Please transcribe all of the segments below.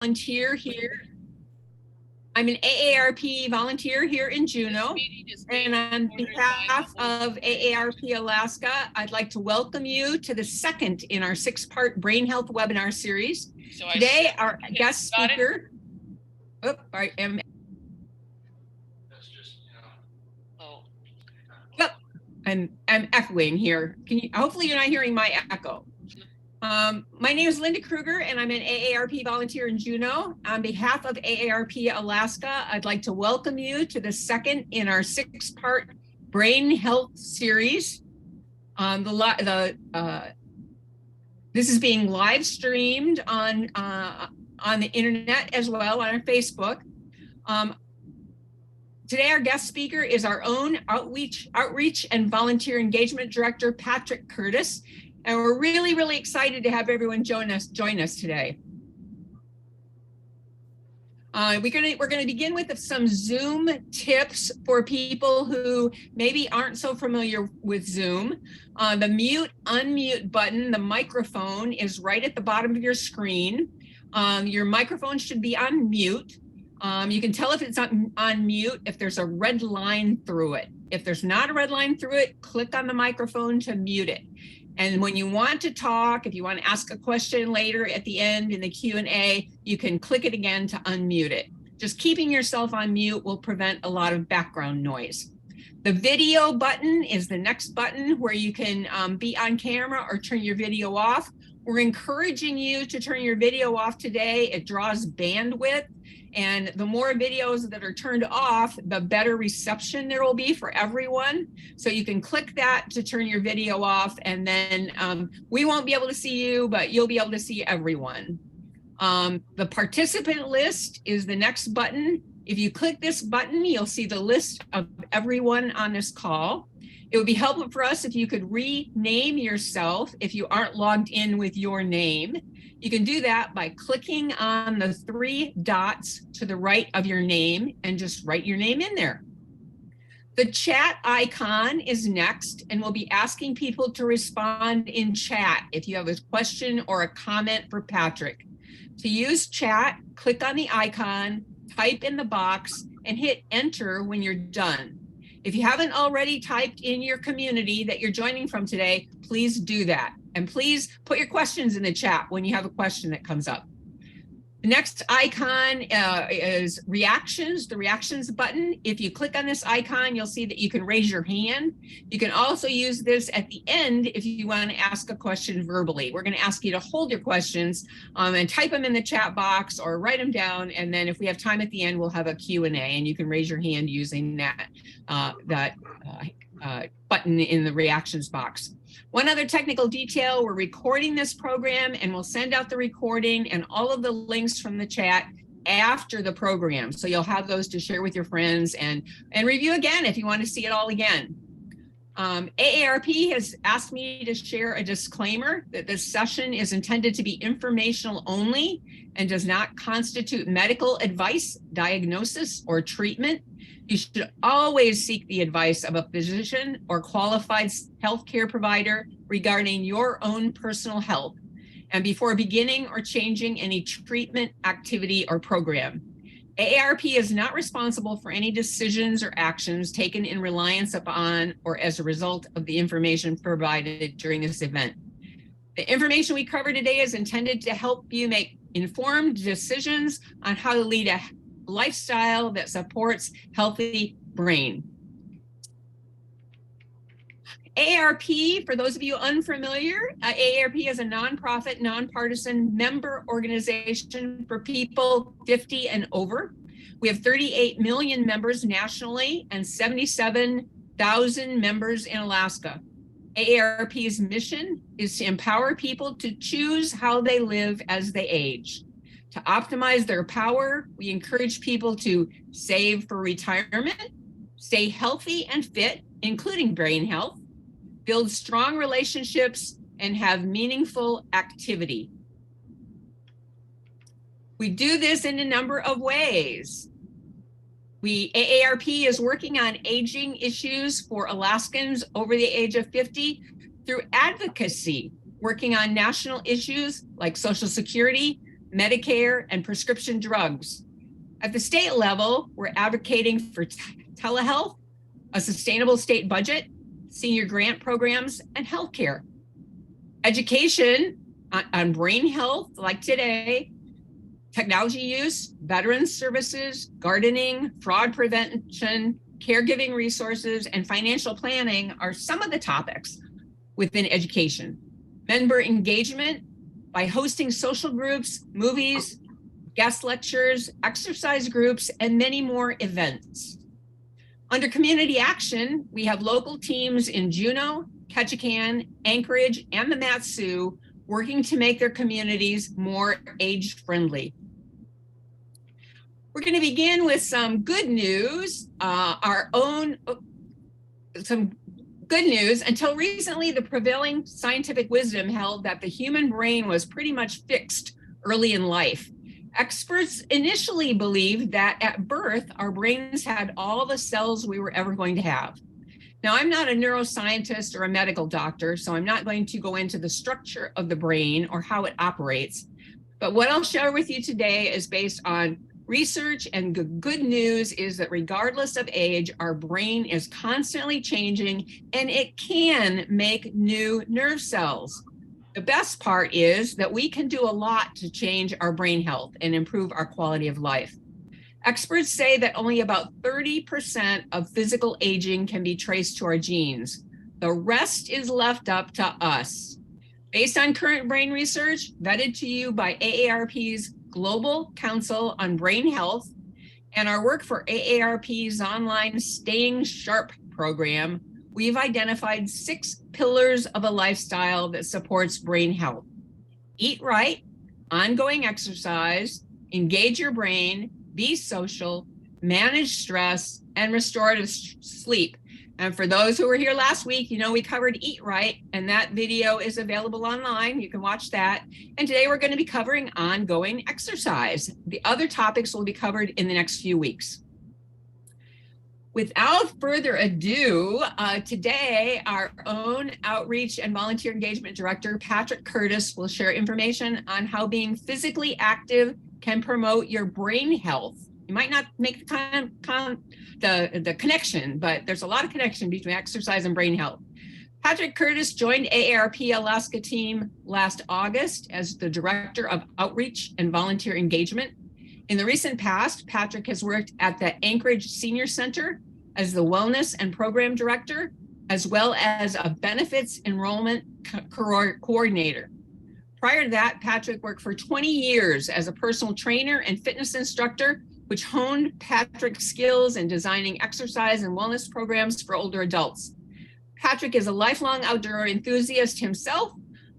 volunteer here. I'm an AARP volunteer here in Juneau, and on behalf of AARP Alaska, I'd like to welcome you to the second in our 6-part brain health webinar series. Today, our guest speaker, I'm echoing here. Hopefully you're not hearing my echo. My name is Linda Kruger, and I'm an AARP volunteer in Juneau. On behalf of AARP Alaska, I'd like to welcome you to the second in our 6-part brain health series. This is being live streamed on the internet as well, on our Facebook. Today, our guest speaker is our own outreach and volunteer engagement director, Patrick Curtis. And we're really, really excited to have everyone join us today. We're going to begin with some Zoom tips for people who maybe aren't so familiar with Zoom. The mute, unmute button, the microphone is right at the bottom of your screen. Your microphone should be on mute. You can tell if it's on mute if there's a red line through it. If there's not a red line through it, click on the microphone to mute it. And when you want to talk, if you want to ask a question later at the end in the Q&A, you can click it again to unmute it. Just keeping yourself on mute will prevent a lot of background noise. The video button is the next button where you can be on camera or turn your video off. We're encouraging you to turn your video off today. It draws bandwidth. And the more videos that are turned off, the better reception there will be for everyone. So you can click that to turn your video off, and then we won't be able to see you, but you'll be able to see everyone. The participant list is the next button. If you click this button, you'll see the list of everyone on this call. It would be helpful for us if you could rename yourself if you aren't logged in with your name. You can do that by clicking on the 3 dots to the right of your name and just write your name in there. The chat icon is next, and we'll be asking people to respond in chat if you have a question or a comment for Patrick. To use chat, click on the icon, type in the box, and hit enter when you're done. If you haven't already typed in your community that you're joining from today, please do that. And please put your questions in the chat when you have a question that comes up. The next icon is reactions, the reactions button. If you click on this icon, you'll see that you can raise your hand. You can also use this at the end if you want to ask a question verbally. We're going to ask you to hold your questions and type them in the chat box or write them down. And then if we have time at the end, we'll have a Q&A, and you can raise your hand using that button in the reactions box. One other technical detail, we're recording this program, and we'll send out the recording and all of the links from the chat after the program. So you'll have those to share with your friends and review again if you want to see it all again. AARP has asked me to share a disclaimer that this session is intended to be informational only and does not constitute medical advice, diagnosis, or treatment. You should always seek the advice of a physician or qualified healthcare provider regarding your own personal health, and before beginning or changing any treatment, activity, or program. AARP is not responsible for any decisions or actions taken in reliance upon or as a result of the information provided during this event. The information we cover today is intended to help you make informed decisions on how to lead a lifestyle that supports healthy brain. AARP, for those of you unfamiliar, AARP is a nonprofit, nonpartisan member organization for people 50 and over. We have 38 million members nationally and 77,000 members in Alaska. AARP's mission is to empower people to choose how they live as they age. To optimize their power, we encourage people to save for retirement, stay healthy and fit, including brain health, build strong relationships, and have meaningful activity. We do this in a number of ways. AARP is working on aging issues for Alaskans over the age of 50 through advocacy, working on national issues like Social Security, Medicare, and prescription drugs. At the state level, we're advocating for telehealth, a sustainable state budget, senior grant programs, and healthcare. Education on brain health, like today, technology use, veterans services, gardening, fraud prevention, caregiving resources, and financial planning are some of the topics within education. Member engagement by hosting social groups, movies, guest lectures, exercise groups, and many more events. Under community action, we have local teams in Juneau, Ketchikan, Anchorage, and the Mat-Su working to make their communities more age-friendly. We're going to begin with some good news. Some good news. Until recently, the prevailing scientific wisdom held that the human brain was pretty much fixed early in life. Experts initially believed that at birth, our brains had all the cells we were ever going to have. Now, I'm not a neuroscientist or a medical doctor, so I'm not going to go into the structure of the brain or how it operates. But what I'll share with you today is based on research, and the good news is that regardless of age, our brain is constantly changing and it can make new nerve cells. The best part is that we can do a lot to change our brain health and improve our quality of life. Experts say that only about 30% of physical aging can be traced to our genes. The rest is left up to us. Based on current brain research, vetted to you by AARP's Global Council on Brain Health, and our work for AARP's online Staying Sharp program, we've identified 6 pillars of a lifestyle that supports brain health. Eat right, ongoing exercise, engage your brain, be social, manage stress, and restorative sleep. And for those who were here last week, you know we covered Eat Right, and that video is available online. You can watch that. And today we're going to be covering ongoing exercise. The other topics will be covered in the next few weeks. Without further ado, today our own Outreach and Volunteer Engagement Director, Patrick Curtis, will share information on how being physically active can promote your brain health. You might not make the connection, but there's a lot of connection between exercise and brain health. Patrick Curtis joined AARP Alaska team last August as the Director of Outreach and Volunteer Engagement. In the recent past, Patrick has worked at the Anchorage Senior Center as the Wellness and Program Director, as well as a Benefits Enrollment Coordinator. Prior to that, Patrick worked for 20 years as a personal trainer and fitness instructor, which honed Patrick's skills in designing exercise and wellness programs for older adults. Patrick is a lifelong outdoor enthusiast himself,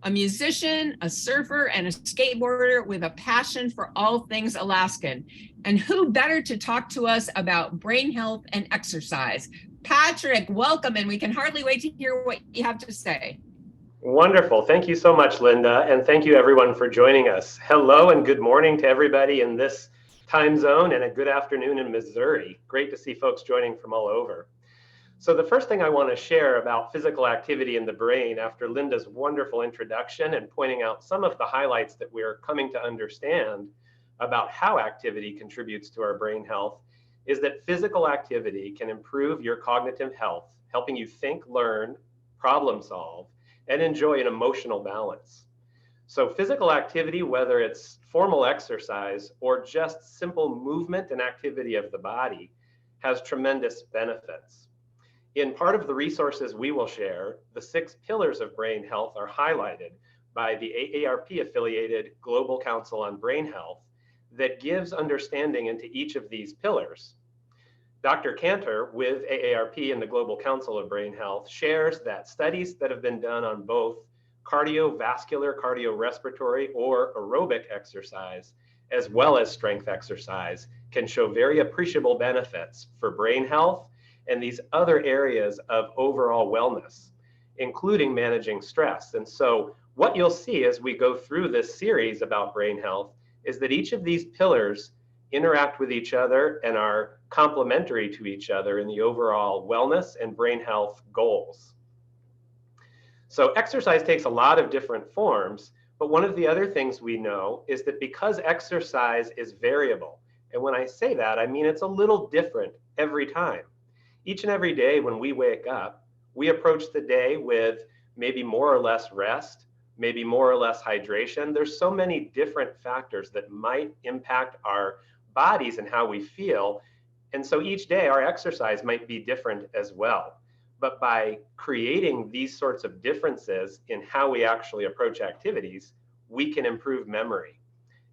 a musician, a surfer, and a skateboarder with a passion for all things Alaskan. And who better to talk to us about brain health and exercise? Patrick, welcome, and we can hardly wait to hear what you have to say. Wonderful. Thank you so much, Linda. And thank you everyone for joining us. Hello and good morning to everybody in this time zone, and a good afternoon in Missouri. Great to see folks joining from all over. So the first thing I want to share about physical activity in the brain, after Linda's wonderful introduction and pointing out some of the highlights that we're coming to understand about how activity contributes to our brain health, is that physical activity can improve your cognitive health, helping you think, learn, problem solve, and enjoy an emotional balance. So physical activity, whether it's formal exercise or just simple movement and activity of the body, has tremendous benefits. In part of the resources we will share, the 6 pillars of brain health are highlighted by the AARP affiliated Global Council on Brain Health that gives understanding into each of these pillars. Dr. Cantor with AARP and the Global Council of Brain Health shares that studies that have been done on both cardiovascular, cardiorespiratory, or aerobic exercise, as well as strength exercise, can show very appreciable benefits for brain health and these other areas of overall wellness, including managing stress. And so what you'll see as we go through this series about brain health is that each of these pillars interact with each other and are complementary to each other in the overall wellness and brain health goals. So exercise takes a lot of different forms, But one of the other things we know is that because exercise is variable, and when I say that, I mean it's a little different every time. Each and every day when we wake up, we approach the day with maybe more or less rest, maybe more or less hydration. There's so many different factors that might impact our bodies and how we feel. And so each day our exercise might be different as well. But by creating these sorts of differences in how we actually approach activities, we can improve memory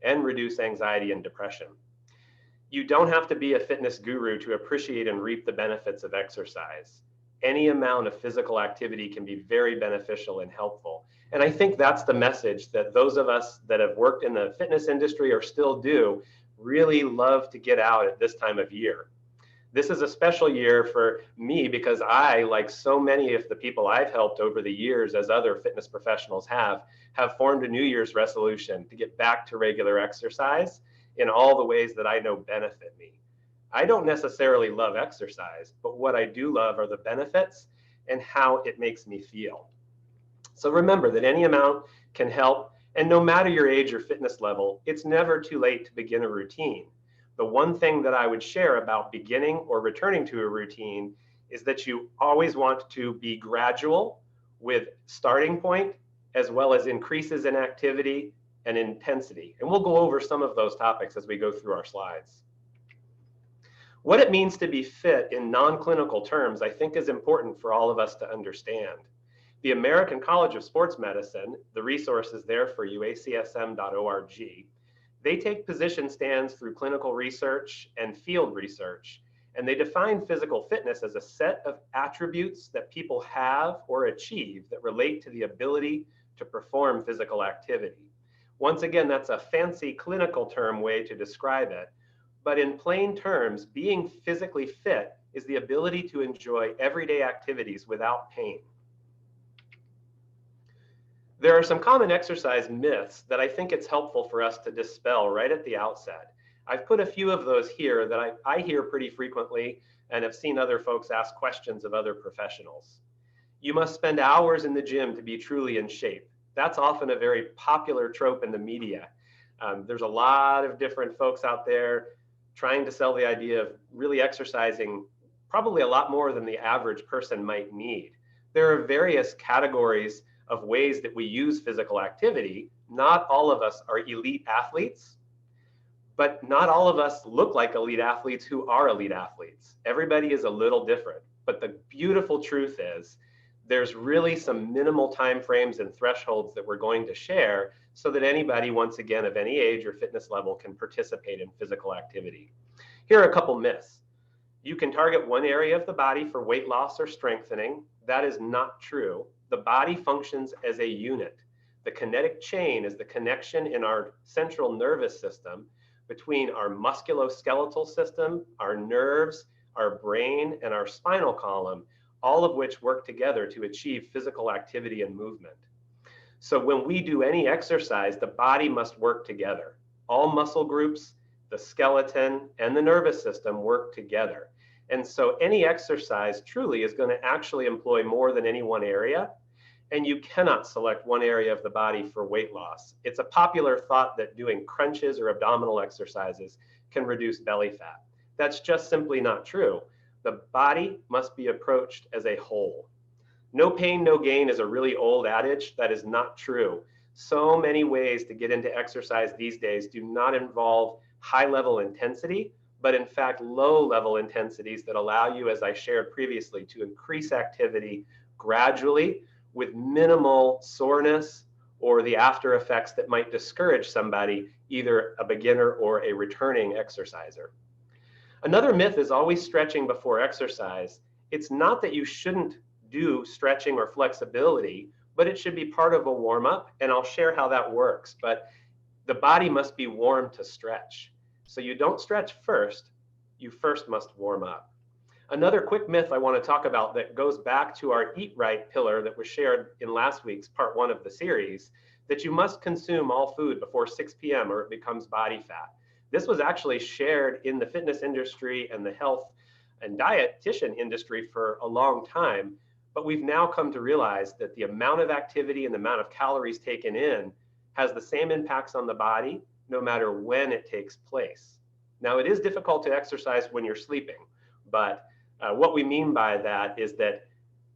and reduce anxiety and depression. You don't have to be a fitness guru to appreciate and reap the benefits of exercise. Any amount of physical activity can be very beneficial and helpful. And I think that's the message that those of us that have worked in the fitness industry or still do really love to get out at this time of year. This is a special year for me because I, like so many of the people I've helped over the years, as other fitness professionals have formed a New Year's resolution to get back to regular exercise in all the ways that I know benefit me. I don't necessarily love exercise, but what I do love are the benefits and how it makes me feel. So remember that any amount can help, and no matter your age or fitness level, it's never too late to begin a routine. The one thing that I would share about beginning or returning to a routine is that you always want to be gradual with starting point as well as increases in activity and intensity. And we'll go over some of those topics as we go through our slides. What it means to be fit in non-clinical terms, I think, is important for all of us to understand. The American College of Sports Medicine, the resource is there for you, acsm.org. They take position stands through clinical research and field research, and they define physical fitness as a set of attributes that people have or achieve that relate to the ability to perform physical activity. Once again, that's a fancy clinical term way to describe it, but in plain terms, being physically fit is the ability to enjoy everyday activities without pain. There are some common exercise myths that I think it's helpful for us to dispel right at the outset. I've put a few of those here that I hear pretty frequently and have seen other folks ask questions of other professionals. You must spend hours in the gym to be truly in shape. That's often a very popular trope in the media. There's a lot of different folks out there trying to sell the idea of really exercising probably a lot more than the average person might need. There are various categories of ways that we use physical activity. Not all of us are elite athletes, but not all of us look like elite athletes who are elite athletes. Everybody is a little different. But the beautiful truth is there's really some minimal time frames and thresholds that we're going to share so that anybody, once again, of any age or fitness level can participate in physical activity. Here are a couple myths. You can target one area of the body for weight loss or strengthening. That is not true. The body functions as a unit. The kinetic chain is the connection in our central nervous system between our musculoskeletal system, our nerves, our brain, and our spinal column, all of which work together to achieve physical activity and movement. So when we do any exercise, the body must work together. All muscle groups, the skeleton, and the nervous system work together. And so any exercise truly is going to actually employ more than any one area. And you cannot select one area of the body for weight loss. It's a popular thought that doing crunches or abdominal exercises can reduce belly fat. That's just simply not true. The body must be approached as a whole. No pain, no gain is a really old adage. That is not true. So many ways to get into exercise these days do not involve high-level intensity, but in fact, low-level intensities that allow you, as I shared previously, to increase activity gradually with minimal soreness or the after effects that might discourage somebody, either a beginner or a returning exerciser. Another myth is always stretching before exercise. It's not that you shouldn't do stretching or flexibility, but it should be part of a warm-up, and I'll share how that works. But the body must be warm to stretch. So you don't stretch first, you first must warm up. Another quick myth I want to talk about that goes back to our Eat Right pillar that was shared in last week's part 1 of the series, that you must consume all food before 6 p.m. or it becomes body fat. This was actually shared in the fitness industry and the health and dietitian industry for a long time, but we've now come to realize that the amount of activity and the amount of calories taken in has the same impacts on the body no matter when it takes place. Now, it is difficult to exercise when you're sleeping, but what we mean by that is that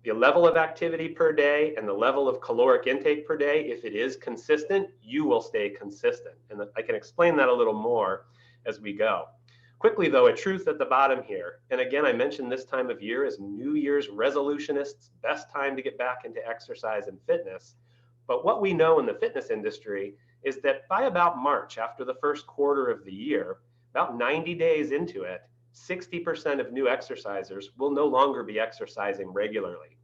the level of activity per day and the level of caloric intake per day, if it is consistent, you will stay consistent. And I can explain that a little more as we go. Quickly though, a truth at the bottom here, and again, I mentioned this time of year is New Year's resolutionists' best time to get back into exercise and fitness. But what we know in the fitness industry is that by about March, after the first quarter of the year, about 90 days into it, 60% of new exercisers will no longer be exercising regularly.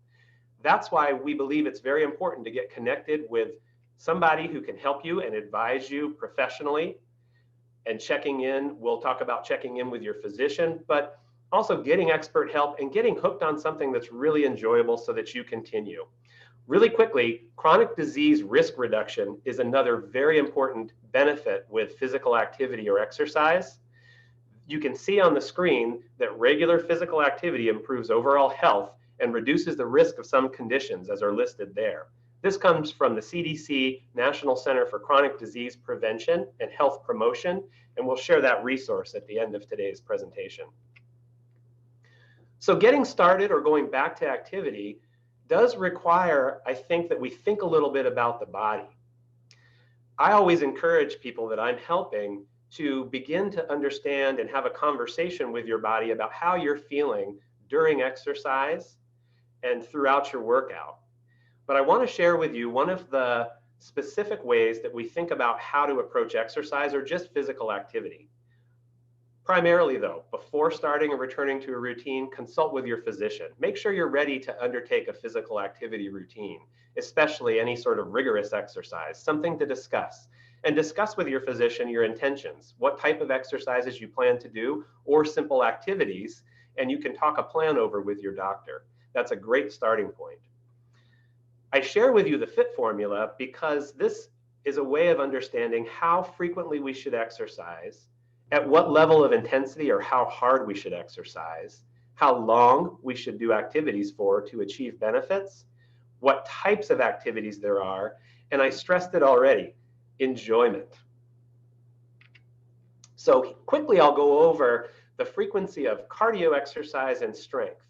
That's why we believe it's very important to get connected with somebody who can help you and advise you professionally, and checking in. We'll talk about checking in with your physician, but also getting expert help and getting hooked on something that's really enjoyable so that you continue. Really quickly, chronic disease risk reduction is another very important benefit with physical activity or exercise. You can see on the screen that regular physical activity improves overall health and reduces the risk of some conditions as are listed there. This comes from the CDC National Center for Chronic Disease Prevention and Health Promotion, and we'll share that resource at the end of today's presentation. So getting started or going back to activity does require, I think, that we think a little bit about the body. I always encourage people that I'm helping to begin to understand and have a conversation with your body about how you're feeling during exercise and throughout your workout. But I want to share with you one of the specific ways that we think about how to approach exercise or just physical activity. Primarily though, before starting or returning to a routine, consult with your physician. Make sure you're ready to undertake a physical activity routine, especially any sort of rigorous exercise, something to discuss. And discuss with your physician your intentions, what type of exercises you plan to do, or simple activities, and you can talk a plan over with your doctor. That's a great starting point. I share with you the FIT formula because this is a way of understanding how frequently we should exercise, at what level of intensity or how hard we should exercise, how long we should do activities for to achieve benefits, what types of activities there are, and I stressed it already, enjoyment. So quickly I'll go over the frequency of cardio exercise and strength.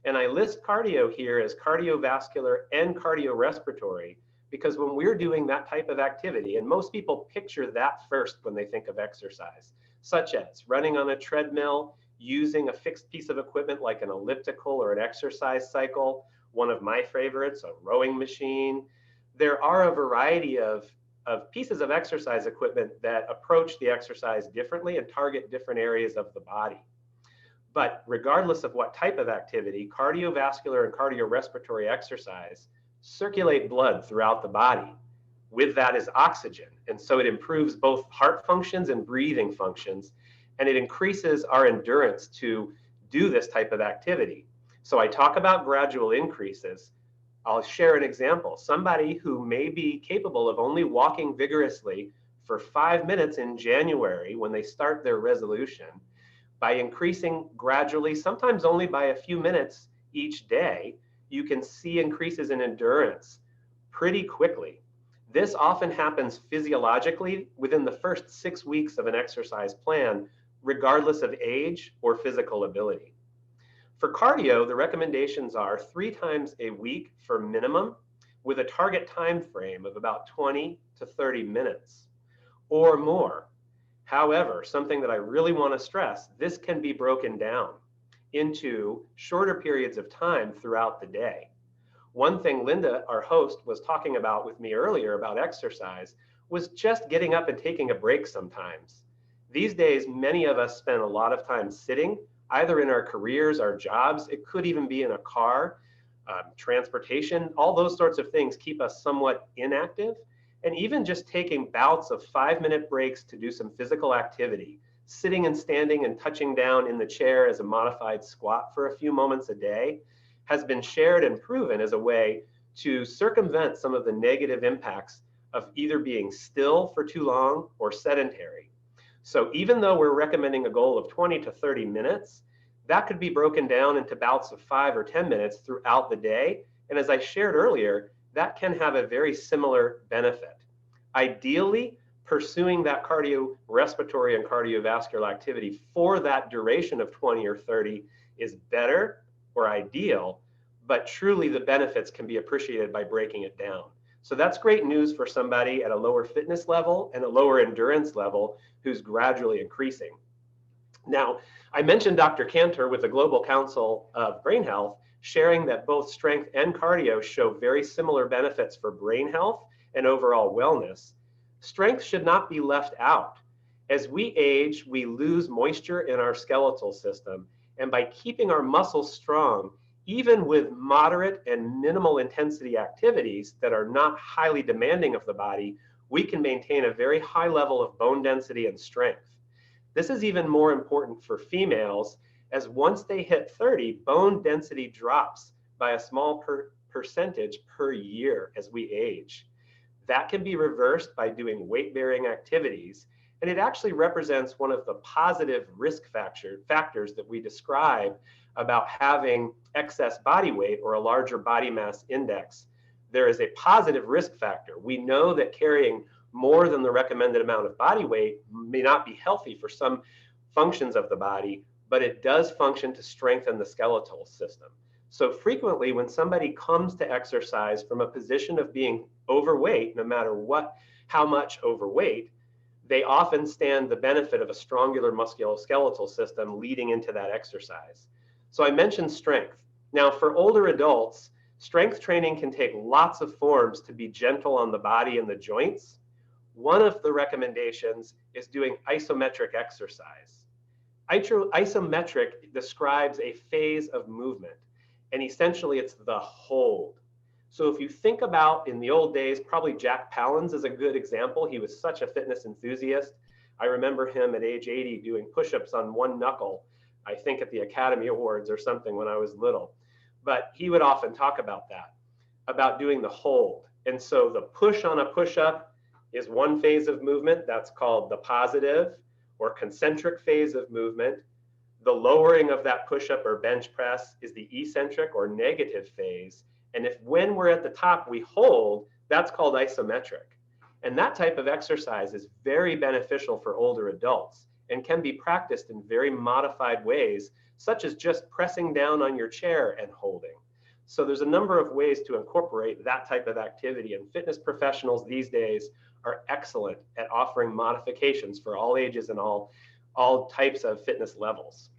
And I list cardio here as cardiovascular and cardiorespiratory because when we're doing that type of activity, and most people picture that first when they think of exercise, such as running on a treadmill, using a fixed piece of equipment like an elliptical or an exercise cycle, one of my favorites, a rowing machine. There are a variety of pieces of exercise equipment that approach the exercise differently and target different areas of the body. But regardless of what type of activity, cardiovascular and cardiorespiratory exercise circulate blood throughout the body. With that is oxygen. And so it improves both heart functions and breathing functions, and it increases our endurance to do this type of activity. So I talk about gradual increases. I'll share an example. Somebody who may be capable of only walking vigorously for 5 minutes in January when they start their resolution, by increasing gradually, sometimes only by a few minutes each day, you can see increases in endurance pretty quickly. This often happens physiologically within the first 6 weeks of an exercise plan, regardless of age or physical ability. For cardio, the recommendations are 3 times a week for minimum, with a target time frame of about 20 to 30 minutes or more. However, something that I really want to stress, this can be broken down into shorter periods of time throughout the day. One thing Linda, our host, was talking about with me earlier about exercise was just getting up and taking a break sometimes. These days, many of us spend a lot of time sitting, either in our careers, our jobs, it could even be in a car, transportation, all those sorts of things keep us somewhat inactive. And even just taking bouts of 5-minute breaks to do some physical activity, sitting and standing and touching down in the chair as a modified squat for a few moments a day, has been shared and proven as a way to circumvent some of the negative impacts of either being still for too long or sedentary. So even though we're recommending a goal of 20 to 30 minutes, that could be broken down into bouts of 5 or 10 minutes throughout the day. And as I shared earlier, that can have a very similar benefit. Ideally, pursuing that cardiorespiratory and cardiovascular activity for that duration of 20 or 30 is better or ideal, but truly the benefits can be appreciated by breaking it down. So that's great news for somebody at a lower fitness level and a lower endurance level who's gradually increasing. Now, I mentioned Dr. Cantor with the Global Council of Brain Health, sharing that both strength and cardio show very similar benefits for brain health and overall wellness. Strength should not be left out. As we age, we lose moisture in our skeletal system, and by keeping our muscles strong, even with moderate and minimal intensity activities that are not highly demanding of the body, we can maintain a very high level of bone density and strength. This is even more important for females, as once they hit 30, bone density drops by a small percentage per year as we age. That can be reversed by doing weight-bearing activities, and it actually represents one of the positive risk factors that we describe about having excess body weight or a larger body mass index. There is a positive risk factor. We know that carrying more than the recommended amount of body weight may not be healthy for some functions of the body, but it does function to strengthen the skeletal system. So frequently when somebody comes to exercise from a position of being overweight, no matter how much overweight, they often stand the benefit of a stronger musculoskeletal system leading into that exercise. So I mentioned strength. Now for older adults, strength training can take lots of forms to be gentle on the body and the joints. One of the recommendations is doing isometric exercise. Isometric describes a phase of movement, and essentially it's the hold. So if you think about in the old days, probably Jack Palance is a good example. He was such a fitness enthusiast. I remember him at age 80 doing push-ups on one knuckle, I think at the Academy Awards or something when I was little. But he would often talk about that, about doing the hold. And so the push on a push-up is one phase of movement. That's called the positive or concentric phase of movement. The lowering of that push-up or bench press is the eccentric or negative phase. And when we're at the top, we hold, that's called isometric. And that type of exercise is very beneficial for older adults and can be practiced in very modified ways, such as just pressing down on your chair and holding. So there's a number of ways to incorporate that type of activity, and fitness professionals these days are excellent at offering modifications for all ages and all types of fitness levels.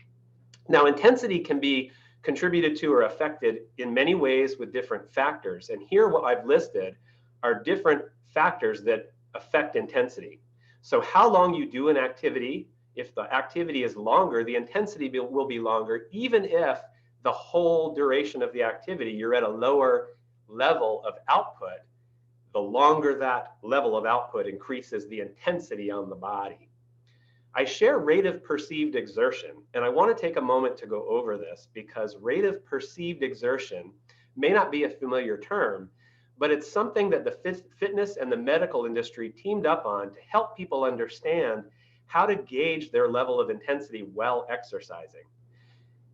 Now, intensity can be contributed to or affected in many ways with different factors. And here what I've listed are different factors that affect intensity. So how long you do an activity, if the activity is longer, the intensity will be longer, even if the whole duration of the activity, you're at a lower level of output. The longer that level of output increases the intensity on the body. I share rate of perceived exertion, and I want to take a moment to go over this because rate of perceived exertion may not be a familiar term, but it's something that the fitness and the medical industry teamed up on to help people understand how to gauge their level of intensity while exercising.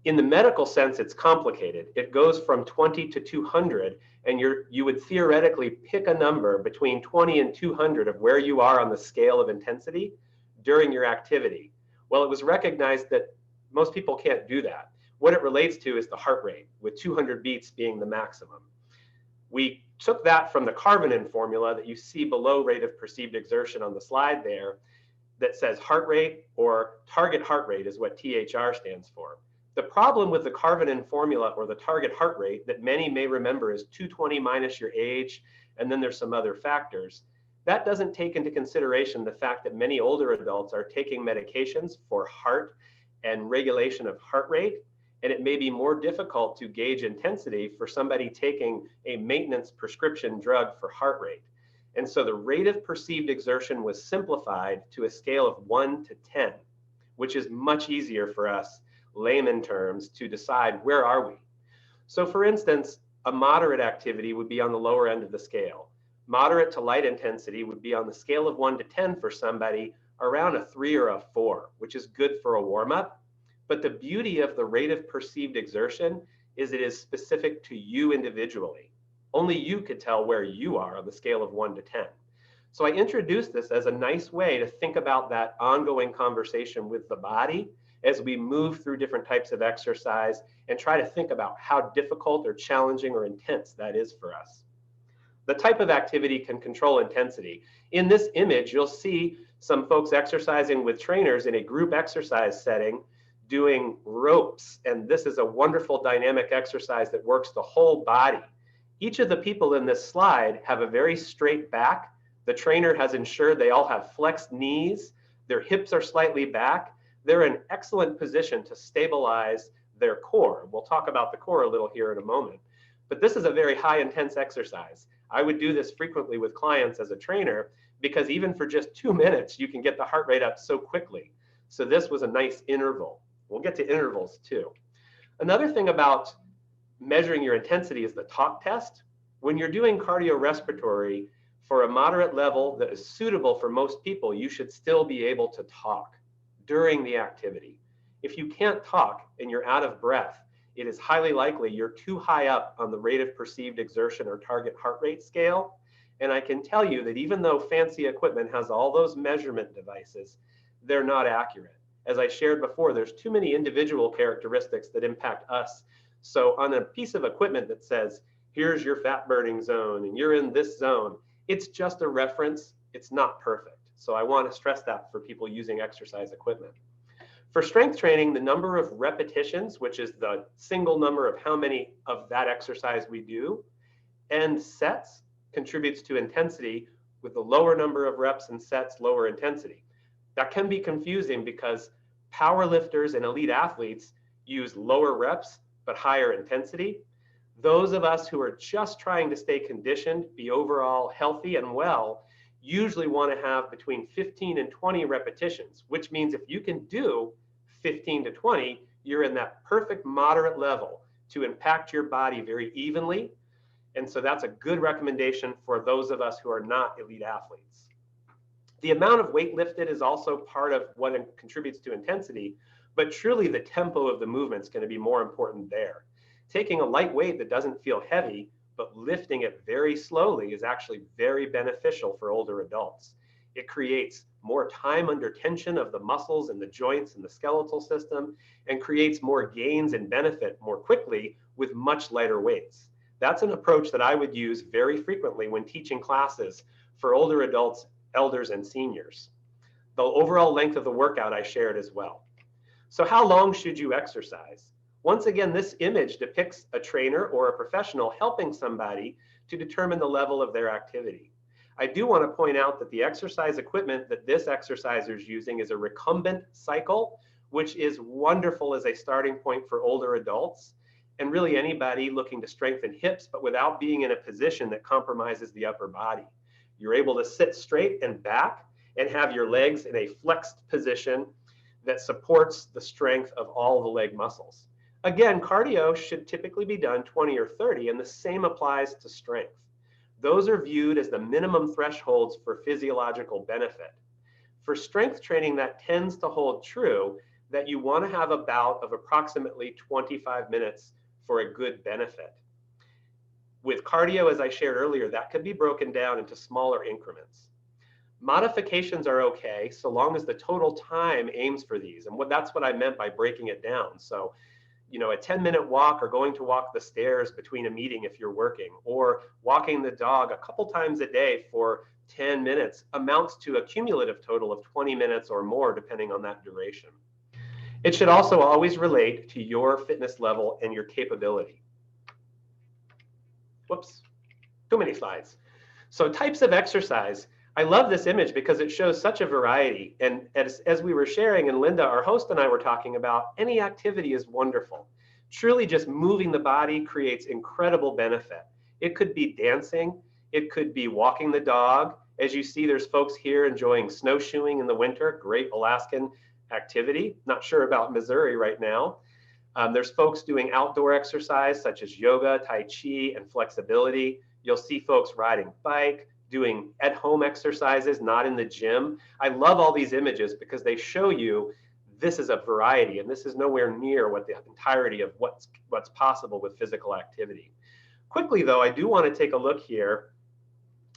In the medical sense, it's complicated. It goes from 20 to 200, and you would theoretically pick a number between 20 and 200 of where you are on the scale of intensity during your activity. Well, it was recognized that most people can't do that. What it relates to is the heart rate, with 200 beats being the maximum. We took that from the Karvonen formula that you see below rate of perceived exertion on the slide there, that says heart rate, or target heart rate is what THR stands for. The problem with the Karvonen formula, or the target heart rate, that many may remember is 220 minus your age, and then there's some other factors. That doesn't take into consideration the fact that many older adults are taking medications for heart and regulation of heart rate, and it may be more difficult to gauge intensity for somebody taking a maintenance prescription drug for heart rate. And so the rate of perceived exertion was simplified to a scale of 1 to 10, which is much easier for us layman terms to decide where are we. So for instance, a moderate activity would be on the lower end of the scale. Moderate to light intensity would be on the scale of 1 to 10 for somebody around a 3 or a 4, which is good for a warm-up. But the beauty of the rate of perceived exertion is it is specific to you individually. Only you could tell where you are on the scale of 1 to 10. So I introduced this as a nice way to think about that ongoing conversation with the body as we move through different types of exercise and try to think about how difficult or challenging or intense that is for us. The type of activity can control intensity. In this image, you'll see some folks exercising with trainers in a group exercise setting doing ropes. And this is a wonderful dynamic exercise that works the whole body. Each of the people in this slide have a very straight back. The trainer has ensured they all have flexed knees. Their hips are slightly back. They're in excellent position to stabilize their core. We'll talk about the core a little here in a moment. But this is a very high intense exercise. I would do this frequently with clients as a trainer because even for just 2 minutes, you can get the heart rate up so quickly. So this was a nice interval. We'll get to intervals too. Another thing about measuring your intensity is the talk test. When you're doing cardiorespiratory for a moderate level that is suitable for most people, you should still be able to talk during the activity. If you can't talk and you're out of breath, it is highly likely you're too high up on the rate of perceived exertion or target heart rate scale. And I can tell you that even though fancy equipment has all those measurement devices, they're not accurate. As I shared before, there's too many individual characteristics that impact us. So on a piece of equipment that says, here's your fat burning zone and you're in this zone, it's just a reference. It's not perfect. So I want to stress that for people using exercise equipment. For strength training, the number of repetitions, which is the single number of how many of that exercise we do, and sets contributes to intensity. With the lower number of reps and sets, lower intensity. That can be confusing because power lifters and elite athletes use lower reps but higher intensity. Those of us who are just trying to stay conditioned, be overall healthy and well, usually want to have between 15 and 20 repetitions, which means if you can do 15 to 20, you're in that perfect moderate level to impact your body very evenly. And so that's a good recommendation for those of us who are not elite athletes. The amount of weight lifted is also part of what contributes to intensity, but truly the tempo of the movement is going to be more important there. Taking a light weight that doesn't feel heavy, but lifting it very slowly is actually very beneficial for older adults. It creates more time under tension of the muscles and the joints and the skeletal system, and creates more gains and benefit more quickly with much lighter weights. That's an approach that I would use very frequently when teaching classes for older adults, elders, and seniors. The overall length of the workout I shared as well. So how long should you exercise? Once again, this image depicts a trainer or a professional helping somebody to determine the level of their activity. I do want to point out that the exercise equipment that this exerciser is using is a recumbent cycle, which is wonderful as a starting point for older adults and really anybody looking to strengthen hips, but without being in a position that compromises the upper body. You're able to sit straight and back and have your legs in a flexed position that supports the strength of all the leg muscles. Again, cardio should typically be done 20 or 30, and the same applies to strength. Those are viewed as the minimum thresholds for physiological benefit. For strength training, that tends to hold true that you want to have a bout of approximately 25 minutes for a good benefit. With cardio, as I shared earlier, that could be broken down into smaller increments. Modifications are okay so long as the total time aims for these. And that's what I meant by breaking it down. So, you know, a 10-minute walk or going to walk the stairs between a meeting if you're working, or walking the dog a couple times a day for 10 minutes amounts to a cumulative total of 20 minutes or more, depending on that duration. It should also always relate to your fitness level and your capability. Whoops, too many slides. So types of exercise. I love this image because it shows such a variety. And as we were sharing, and Linda, our host, and I were talking about, any activity is wonderful. Truly just moving the body creates incredible benefit. It could be dancing. It could be walking the dog. As you see, there's folks here enjoying snowshoeing in the winter, great Alaskan activity. Not sure about Missouri right now. There's folks doing outdoor exercise such as yoga, tai chi, and flexibility. You'll see folks riding bike, doing at-home exercises, not in the gym. I love all these images because they show you this is a variety, and this is nowhere near what the entirety of what's possible with physical activity. Quickly though, I do want to take a look here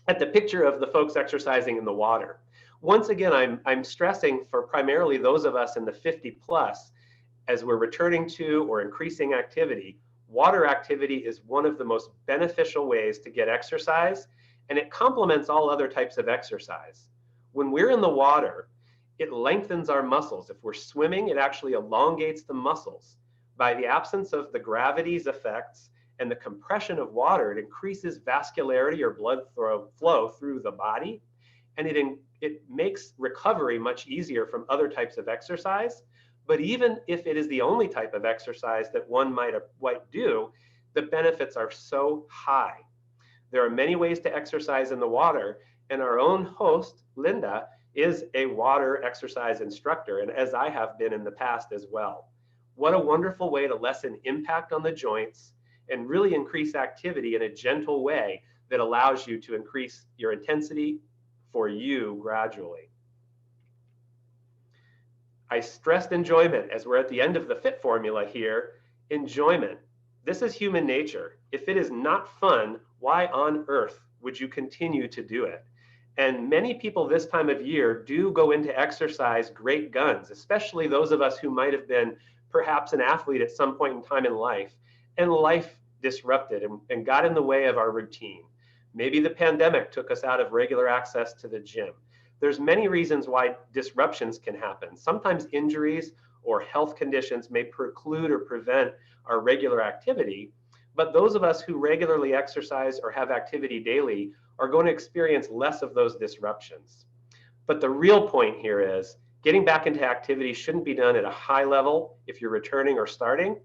at the picture of the folks exercising in the water. Once again, I'm stressing for primarily those of us in the 50 plus, as we're returning to or increasing activity, water activity is one of the most beneficial ways to get exercise, and it complements all other types of exercise. When we're in the water, it lengthens our muscles. If we're swimming, it actually elongates the muscles. By the absence of the gravity's effects and the compression of water, it increases vascularity or blood flow through the body, and it makes recovery much easier from other types of exercise. But even if it is the only type of exercise that one might do, the benefits are so high. There are many ways to exercise in the water, and our own host, Linda, is a water exercise instructor, and as I have been in the past as well. What a wonderful way to lessen impact on the joints and really increase activity in a gentle way that allows you to increase your intensity for you gradually. I stressed enjoyment as we're at the end of the FIT formula here. Enjoyment. This is human nature. If it is not fun, why on earth would you continue to do it? And many people this time of year do go into exercise great guns, especially those of us who might have been perhaps an athlete at some point in time in life, and life disrupted and got in the way of our routine. Maybe the pandemic took us out of regular access to the gym. There's many reasons why disruptions can happen. Sometimes injuries or health conditions may preclude or prevent our regular activity, but those of us who regularly exercise or have activity daily are going to experience less of those disruptions. But the real point here is getting back into activity shouldn't be done at a high level if you're returning or starting,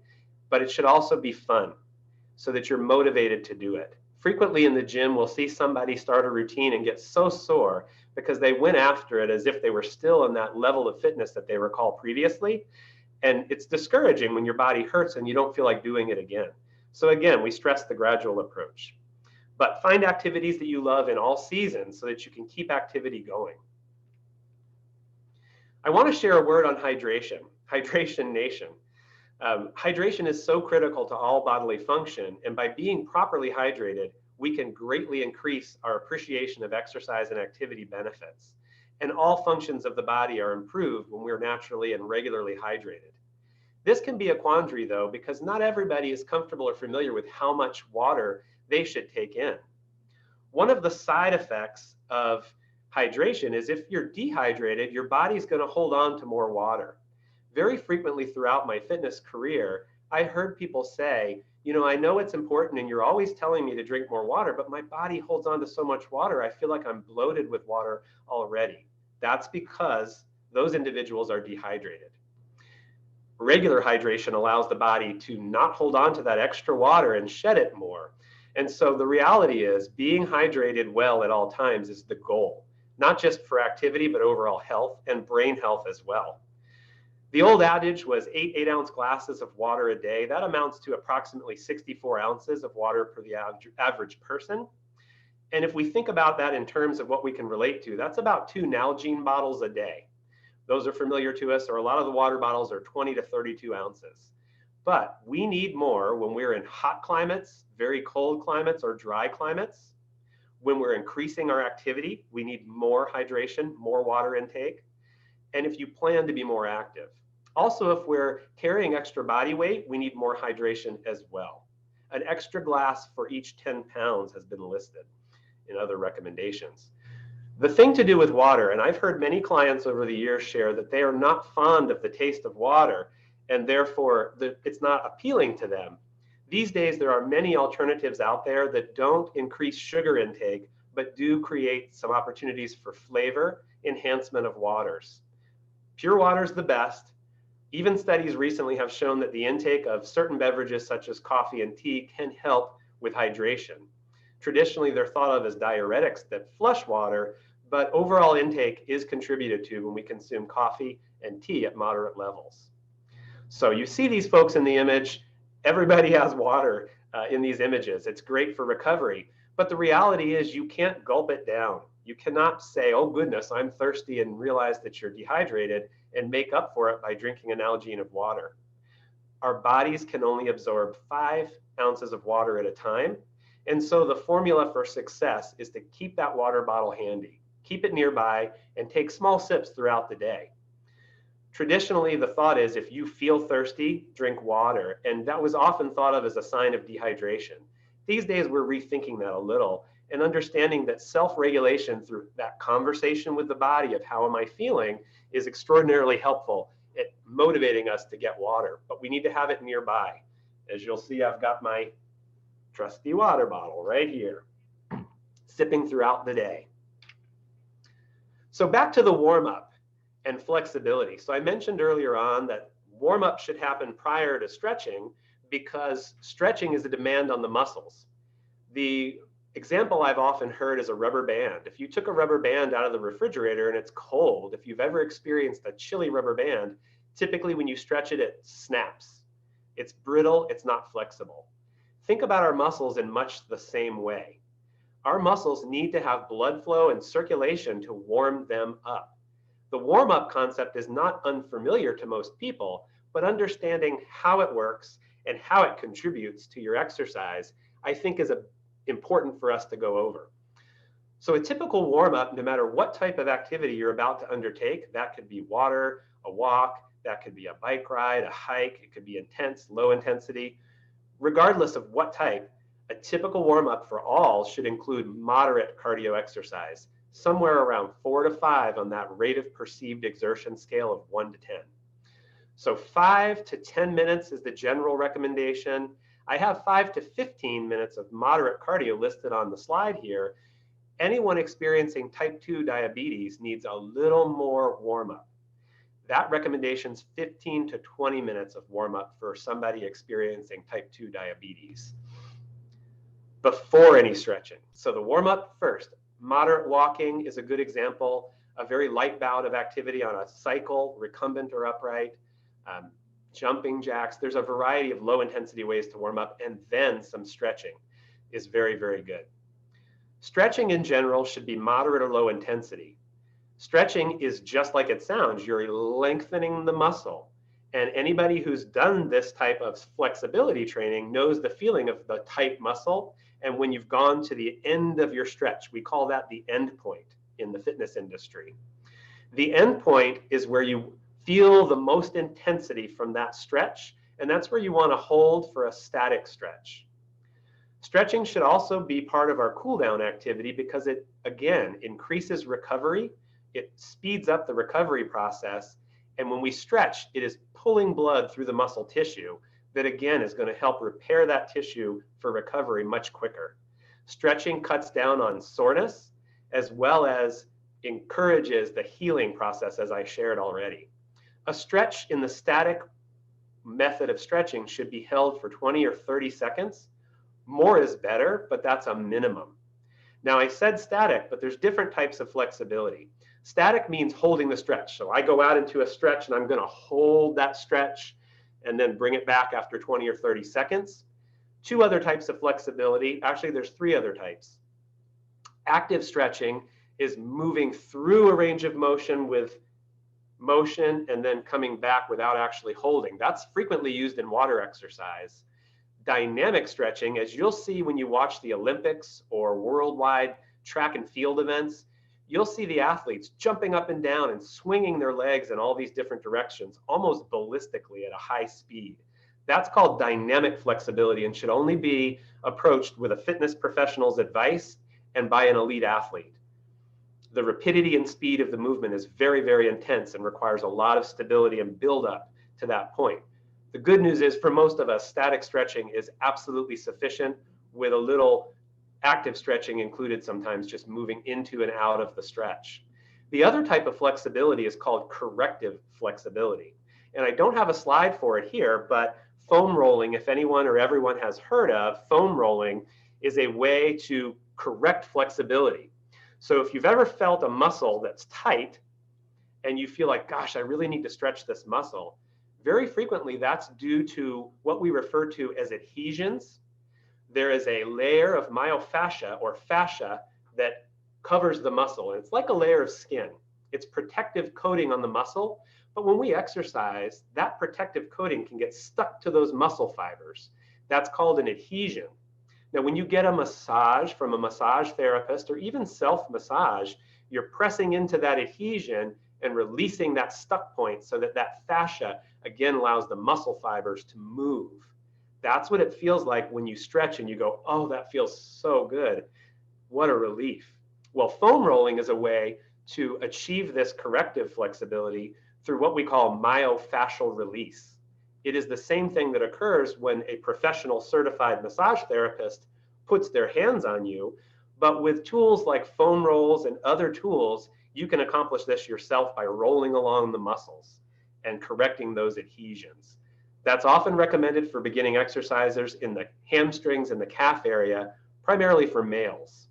but it should also be fun so that you're motivated to do it. Frequently in the gym, we'll see somebody start a routine and get so sore because they went after it as if they were still in that level of fitness that they recall previously. And it's discouraging when your body hurts and you don't feel like doing it again. So again, we stress the gradual approach. But find activities that you love in all seasons so that you can keep activity going. I want to share a word on hydration, Hydration Nation. Hydration is so critical to all bodily function, and by being properly hydrated, we can greatly increase our appreciation of exercise and activity benefits. And all functions of the body are improved when we're naturally and regularly hydrated. This can be a quandary though, because not everybody is comfortable or familiar with how much water they should take in. One of the side effects of hydration is if you're dehydrated, your body's going to hold on to more water. Very frequently throughout my fitness career, I heard people say, you know, I know it's important and you're always telling me to drink more water, but my body holds on to so much water, I feel like I'm bloated with water already. That's because those individuals are dehydrated. Regular hydration allows the body to not hold on to that extra water and shed it more. And so the reality is being hydrated well at all times is the goal, not just for activity, but overall health and brain health as well. The old adage was 8-ounce glasses of water a day. That amounts to approximately 64 ounces of water per the average person. And if we think about that in terms of what we can relate to, that's about 2 Nalgene bottles a day. Those are familiar to us, or a lot of the water bottles are 20 to 32 ounces. But we need more when we're in hot climates, very cold climates, or dry climates. When we're increasing our activity, we need more hydration, more water intake. And if you plan to be more active. Also, if we're carrying extra body weight, we need more hydration as well. An extra glass for each 10 pounds has been listed in other recommendations. The thing to do with water, and I've heard many clients over the years share that they are not fond of the taste of water, and therefore it's not appealing to them. These days, there are many alternatives out there that don't increase sugar intake, but do create some opportunities for flavor enhancement of waters. Pure water is the best. Even studies recently have shown that the intake of certain beverages such as coffee and tea can help with hydration. Traditionally, they're thought of as diuretics that flush water, but overall intake is contributed to when we consume coffee and tea at moderate levels. So you see these folks in the image. Everybody has water in these images. It's great for recovery, but the reality is you can't gulp it down. You cannot say, oh goodness, I'm thirsty, and realize that you're dehydrated and make up for it by drinking an Nalgene of water. Our bodies can only absorb 5 ounces of water at a time. And so the formula for success is to keep that water bottle handy, keep it nearby, and take small sips throughout the day. Traditionally, the thought is if you feel thirsty, drink water, and that was often thought of as a sign of dehydration. These days, we're rethinking that a little and understanding that self-regulation through that conversation with the body of how am I feeling is extraordinarily helpful at motivating us to get water, but we need to have it nearby. As you'll see, I've got my trusty water bottle right here, sipping throughout the day. So back to the warm-up and flexibility. So I mentioned earlier on that warm-up should happen prior to stretching because stretching is a demand on the muscles. The example I've often heard is a rubber band. If you took a rubber band out of the refrigerator and it's cold, if you've ever experienced a chilly rubber band, typically when you stretch it, it snaps. It's brittle, it's not flexible. Think about our muscles in much the same way. Our muscles need to have blood flow and circulation to warm them up. The warm-up concept is not unfamiliar to most people, but understanding how it works and how it contributes to your exercise, I think is important for us to go over. So a typical warm-up, no matter what type of activity you're about to undertake, that could be water, a walk, that could be a bike ride, a hike, it could be intense, low intensity. Regardless of what type, a typical warm-up for all should include moderate cardio exercise, somewhere around 4 to 5 on that rate of perceived exertion scale of 1 to 10. So 5 to 10 minutes is the general recommendation. I have 5 to 15 minutes of moderate cardio listed on the slide here. Anyone experiencing type 2 diabetes needs a little more warm-up. That recommendation is 15 to 20 minutes of warm-up for somebody experiencing type 2 diabetes before any stretching. So the warm-up first. Moderate walking is a good example. A very light bout of activity on a cycle, recumbent or upright, jumping jacks. There's a variety of low intensity ways to warm up, and then some stretching is very, very good. Stretching in general should be moderate or low intensity. Stretching is just like it sounds. You're lengthening the muscle. And anybody who's done this type of flexibility training knows the feeling of the tight muscle. And when you've gone to the end of your stretch, we call that the end point in the fitness industry. The end point is where you feel the most intensity from that stretch, and that's where you want to hold for a static stretch. Stretching should also be part of our cool down activity because it, again, increases recovery, it speeds up the recovery process, and when we stretch, it is pulling blood through the muscle tissue that, again, is going to help repair that tissue for recovery much quicker. Stretching cuts down on soreness as well as encourages the healing process, as I shared already. A stretch in the static method of stretching should be held for 20 or 30 seconds. More is better, but that's a minimum. Now, I said static, but there's different types of flexibility. Static means holding the stretch. So I go out into a stretch and I'm going to hold that stretch and then bring it back after 20 or 30 seconds. Two other types of flexibility. Actually, there's 3 other types. Active stretching is moving through a range of motion with motion and then coming back without actually holding. That's frequently used in water exercise. Dynamic stretching, as you'll see when you watch the Olympics or worldwide track and field events, you'll see the athletes jumping up and down and swinging their legs in all these different directions, almost ballistically at a high speed. That's called dynamic flexibility and should only be approached with a fitness professional's advice and by an elite athlete. The rapidity and speed of the movement is very, very intense and requires a lot of stability and build up to that point. The good news is for most of us, static stretching is absolutely sufficient with a little active stretching included, sometimes just moving into and out of the stretch. The other type of flexibility is called corrective flexibility. And I don't have a slide for it here, but foam rolling, if anyone or everyone has heard of, foam rolling is a way to correct flexibility. So if you've ever felt a muscle that's tight and you feel like, gosh, I really need to stretch this muscle, very frequently that's due to what we refer to as adhesions. There is a layer of myofascia or fascia that covers the muscle, and it's like a layer of skin. It's protective coating on the muscle, but when we exercise, that protective coating can get stuck to those muscle fibers. That's called an adhesion. Now, when you get a massage from a massage therapist or even self-massage, you're pressing into that adhesion and releasing that stuck point so that that fascia, again, allows the muscle fibers to move. That's what it feels like when you stretch and you go, oh, that feels so good. What a relief. Well, foam rolling is a way to achieve this corrective flexibility through what we call myofascial release. It is the same thing that occurs when a professional certified massage therapist puts their hands on you, but with tools like foam rolls and other tools, you can accomplish this yourself by rolling along the muscles and correcting those adhesions. That's often recommended for beginning exercisers in the hamstrings and the calf area, primarily for males.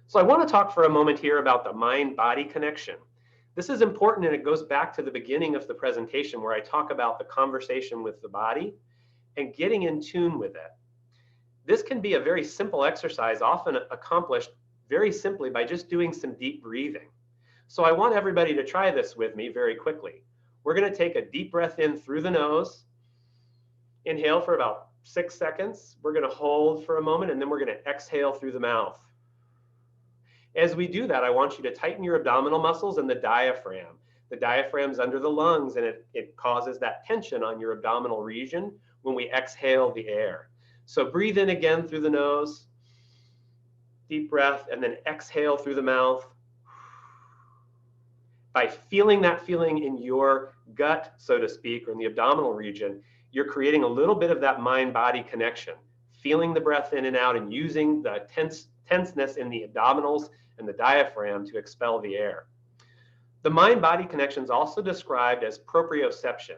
So I want to talk for a moment here about the mind-body connection. This is important, and it goes back to the beginning of the presentation where I talk about the conversation with the body and getting in tune with it. This can be a very simple exercise, often accomplished very simply by just doing some deep breathing. So I want everybody to try this with me very quickly. We're going to take a deep breath in through the nose, inhale for about 6 seconds. We're going to hold for a moment, and then we're going to exhale through the mouth. As we do that, I want you to tighten your abdominal muscles and the diaphragm. The diaphragm's under the lungs, and it causes that tension on your abdominal region when we exhale the air. So breathe in again through the nose, deep breath, and then exhale through the mouth. By feeling that feeling in your gut, so to speak, or in the abdominal region, you're creating a little bit of that mind-body connection, feeling the breath in and out and using the tenseness in the abdominals and the diaphragm to expel the air. The mind-body connection is also described as proprioception.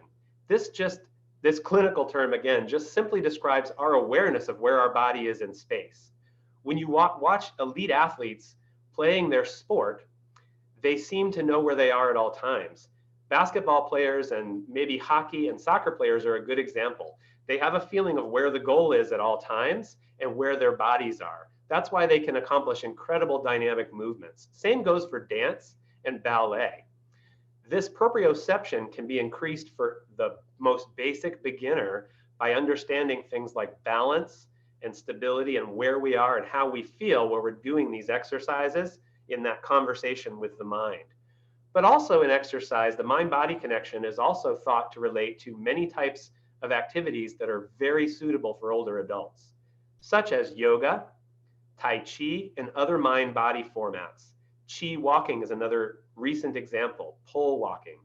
This clinical term, again, just simply describes our awareness of where our body is in space. When you watch elite athletes playing their sport, they seem to know where they are at all times. Basketball players and maybe hockey and soccer players are a good example. They have a feeling of where the goal is at all times and where their bodies are. That's why they can accomplish incredible dynamic movements. Same goes for dance and ballet. This proprioception can be increased for the most basic beginner by understanding things like balance and stability and where we are and how we feel while we're doing these exercises in that conversation with the mind. But also in exercise, the mind-body connection is also thought to relate to many types of activities that are very suitable for older adults, such as yoga, Tai Chi, and other mind-body formats. Chi walking is another recent example, pole walking.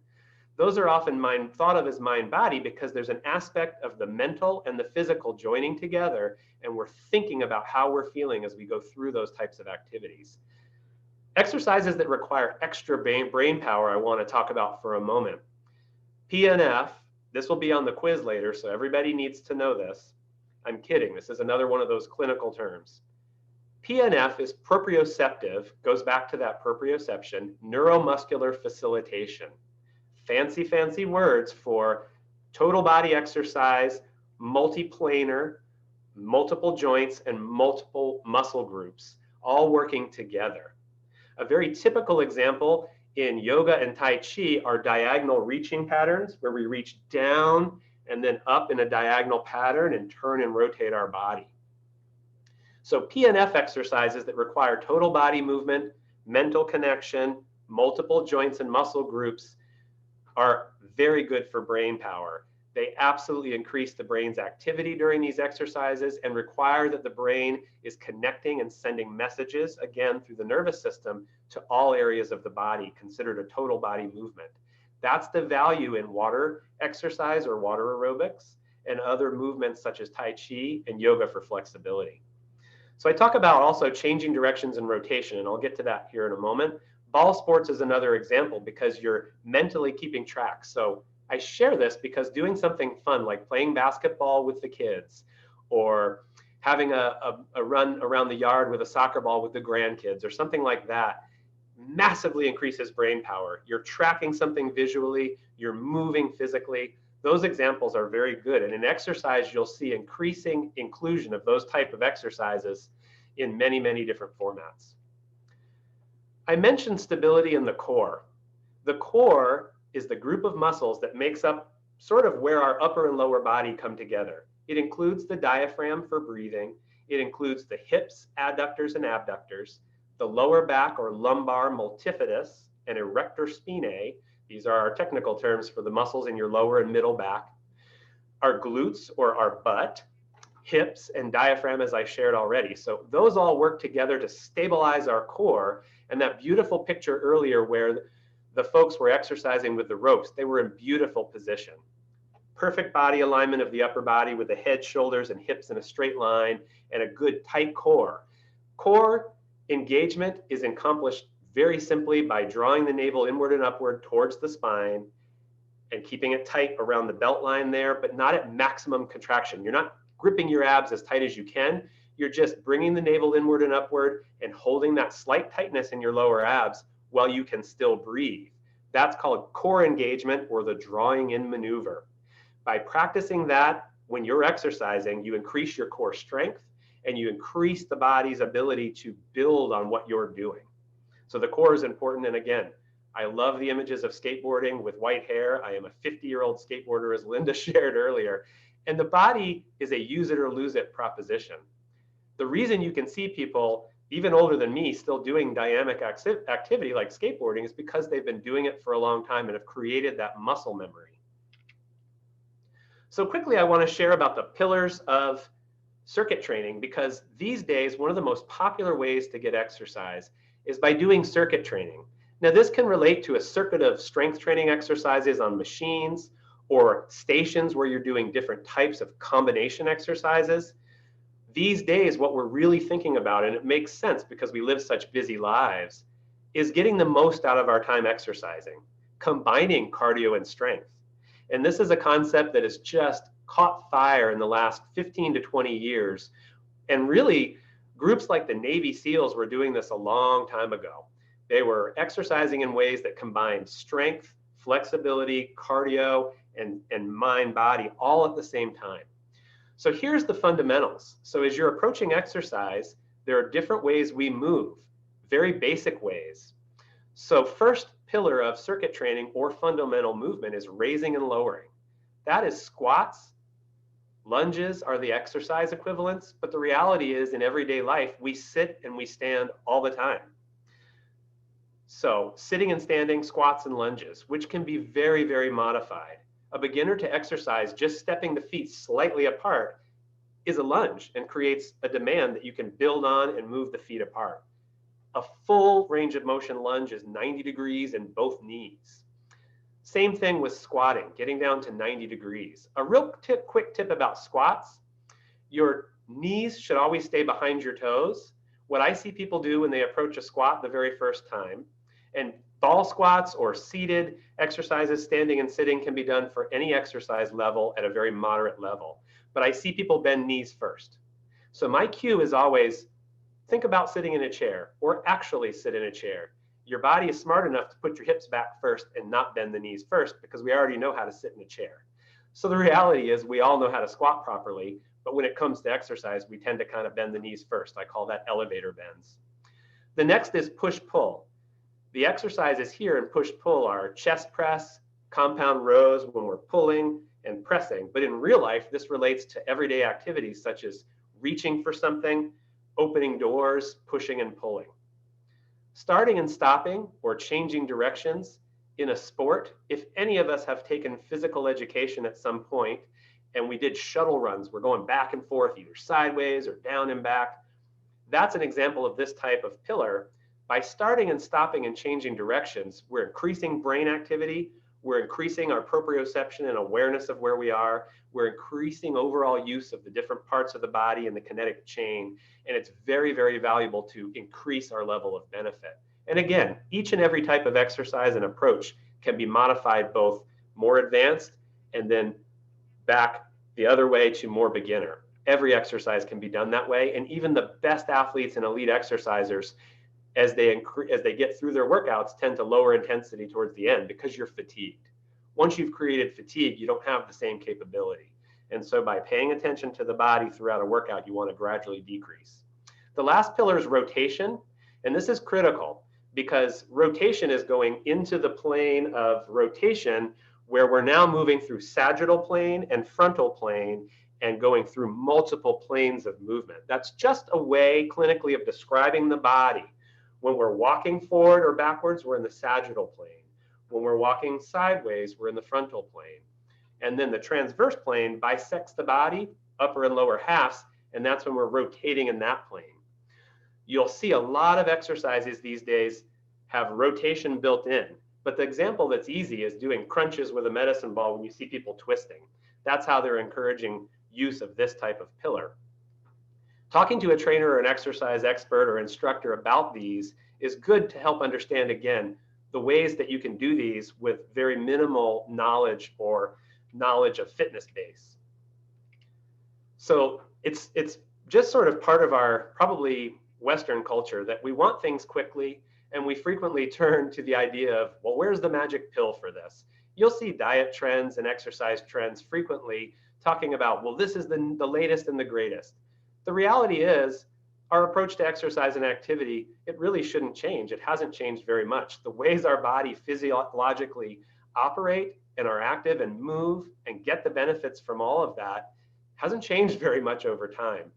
Those are often thought of as mind-body because there's an aspect of the mental and the physical joining together, and we're thinking about how we're feeling as we go through those types of activities. Exercises that require extra brain power I want to talk about for a moment. PNF, this will be on the quiz later, so everybody needs to know this. I'm kidding, this is another one of those clinical terms. PNF is proprioceptive, goes back to that proprioception, neuromuscular facilitation. Fancy, fancy words for total body exercise, multiplanar, multiple joints, and multiple muscle groups, all working together. A very typical example in yoga and Tai Chi are diagonal reaching patterns where we reach down and then up in a diagonal pattern and turn and rotate our body. So PNF exercises that require total body movement, mental connection, multiple joints and muscle groups are very good for brain power. They absolutely increase the brain's activity during these exercises and require that the brain is connecting and sending messages, again, through the nervous system to all areas of the body, considered a total body movement. That's the value in water exercise or water aerobics and other movements such as Tai Chi and yoga for flexibility. So I talk about also changing directions and rotation, and I'll get to that here in a moment. Ball sports is another example because you're mentally keeping track. So I share this because doing something fun like playing basketball with the kids or having a run around the yard with a soccer ball with the grandkids or something like that massively increases brain power. You're tracking something visually, you're moving physically. Those examples are very good. And in exercise, you'll see increasing inclusion of those type of exercises in many, many different formats. I mentioned stability in the core. The core is the group of muscles that makes up sort of where our upper and lower body come together. It includes the diaphragm for breathing. It includes the hips, adductors and abductors, the lower back or lumbar multifidus and erector spinae. These are our technical terms for the muscles in your lower and middle back. Our glutes or our butt, hips and diaphragm, as I shared already. So those all work together to stabilize our core. And that beautiful picture earlier where the folks were exercising with the ropes, they were in beautiful position. Perfect body alignment of the upper body with the head, shoulders, and hips in a straight line and a good tight core. Core engagement is accomplished very simply by drawing the navel inward and upward towards the spine and keeping it tight around the belt line there, but not at maximum contraction. You're not gripping your abs as tight as you can. You're just bringing the navel inward and upward and holding that slight tightness in your lower abs while you can still breathe. That's called core engagement or the drawing in maneuver. By practicing that when you're exercising, you increase your core strength and you increase the body's ability to build on what you're doing. So the core is important. And again, I love the images of skateboarding with white hair. I am a 50-year-old skateboarder, as Linda shared earlier. And the body is a use it or lose it proposition. The reason you can see people even older than me still doing dynamic activity like skateboarding is because they've been doing it for a long time and have created that muscle memory. So quickly, I want to share about the pillars of circuit training, because these days, one of the most popular ways to get exercise is by doing circuit training. Now, this can relate to a circuit of strength training exercises on machines or stations where you're doing different types of combination exercises. These days, what we're really thinking about, and it makes sense because we live such busy lives, is getting the most out of our time exercising, combining cardio and strength. And this is a concept that has just caught fire in the last 15 to 20 years. And really, groups like the Navy SEALs were doing this a long time ago. They were exercising in ways that combined strength, flexibility, cardio, and mind, body, all at the same time. So here's the fundamentals. So as you're approaching exercise, there are different ways we move, very basic ways. So first pillar of circuit training or fundamental movement is raising and lowering. That is squats. Lunges are the exercise equivalents, but the reality is in everyday life, we sit and we stand all the time. So sitting and standing, squats and lunges, which can be very, very modified. A beginner to exercise, just stepping the feet slightly apart, is a lunge and creates a demand that you can build on and move the feet apart. A full range of motion lunge is 90 degrees in both knees. Same thing with squatting, getting down to 90 degrees. A real quick tip about squats, your knees should always stay behind your toes. What I see people do when they approach a squat the very first time, and ball squats or seated exercises, standing and sitting, can be done for any exercise level at a very moderate level. But I see people bend knees first. So my cue is always, think about sitting in a chair or actually sit in a chair. Your body is smart enough to put your hips back first and not bend the knees first because we already know how to sit in a chair. So the reality is we all know how to squat properly, but when it comes to exercise, we tend to kind of bend the knees first. I call that elevator bends. The next is push-pull. The exercises here in push-pull are chest press, compound rows when we're pulling and pressing. But in real life, this relates to everyday activities such as reaching for something, opening doors, pushing and pulling. Starting and stopping or changing directions in a sport, if any of us have taken physical education at some point and we did shuttle runs, we're going back and forth either sideways or down and back, that's an example of this type of pillar. By starting and stopping and changing directions, we're increasing brain activity, we're increasing our proprioception and awareness of where we are, we're increasing overall use of the different parts of the body and the kinetic chain, and it's very, very valuable to increase our level of benefit. And again, each and every type of exercise and approach can be modified both more advanced and then back the other way to more beginner. Every exercise can be done that way, and even the best athletes and elite exercisers, as they get through their workouts, tend to lower intensity towards the end because you're fatigued. Once you've created fatigue, you don't have the same capability. And so by paying attention to the body throughout a workout, you want to gradually decrease. The last pillar is rotation. And this is critical because rotation is going into the plane of rotation where we're now moving through sagittal plane and frontal plane and going through multiple planes of movement. That's just a way clinically of describing the body. When we're walking forward or backwards, we're in the sagittal plane. When we're walking sideways, we're in the frontal plane. And then the transverse plane bisects the body, upper and lower halves, and that's when we're rotating in that plane. You'll see a lot of exercises these days have rotation built in, but the example that's easy is doing crunches with a medicine ball when you see people twisting. That's how they're encouraging use of this type of pillar. Talking to a trainer or an exercise expert or instructor about these is good to help understand, again, the ways that you can do these with very minimal knowledge or knowledge of fitness base. So it's just sort of part of our probably Western culture that we want things quickly, and we frequently turn to the idea of, well, where's the magic pill for this? You'll see diet trends and exercise trends frequently talking about, well, this is the latest and the greatest. The reality is our approach to exercise and activity, it really shouldn't change. It hasn't changed very much. The ways our body physiologically operate and are active and move and get the benefits from all of that hasn't changed very much over time.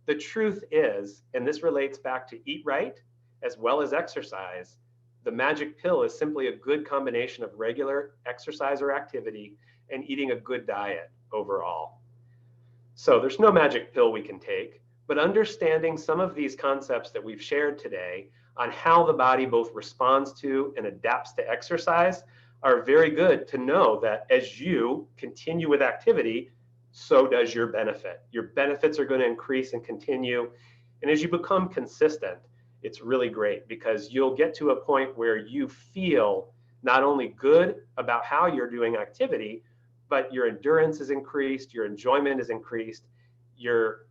The truth is, and this relates back to eat right as well as exercise, the magic pill is simply a good combination of regular exercise or activity and eating a good diet overall. So there's no magic pill we can take, but understanding some of these concepts that we've shared today on how the body both responds to and adapts to exercise are very good to know that as you continue with activity, so does your benefit. Your benefits are going to increase and continue. And as you become consistent, it's really great because you'll get to a point where you feel not only good about how you're doing activity, but your endurance is increased, your enjoyment is increased, your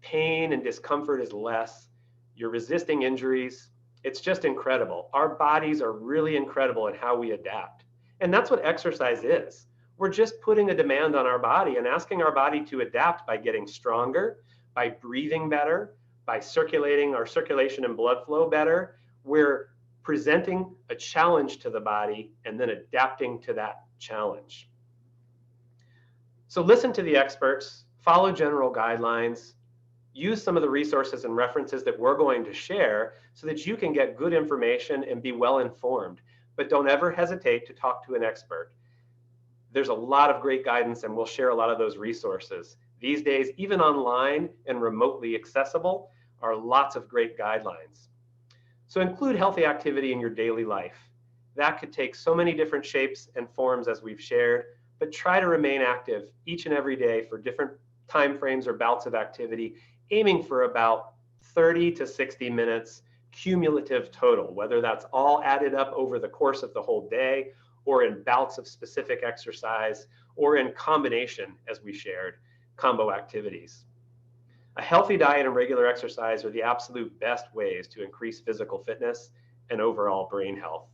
pain and discomfort is less, you're resisting injuries. It's just incredible. Our bodies are really incredible in how we adapt. And that's what exercise is. We're just putting a demand on our body and asking our body to adapt by getting stronger, by breathing better, by circulating our circulation and blood flow better. We're presenting a challenge to the body and then adapting to that challenge. So listen to the experts, follow general guidelines, use some of the resources and references that we're going to share so that you can get good information and be well informed. But don't ever hesitate to talk to an expert. There's a lot of great guidance and we'll share a lot of those resources. These days, even online and remotely accessible, are lots of great guidelines. So include healthy activity in your daily life. That could take so many different shapes and forms as we've shared, but try to remain active each and every day for different time frames or bouts of activity, aiming for about 30 to 60 minutes cumulative total, whether that's all added up over the course of the whole day or in bouts of specific exercise or in combination, as we shared, combo activities. A healthy diet and regular exercise are the absolute best ways to increase physical fitness and overall brain health.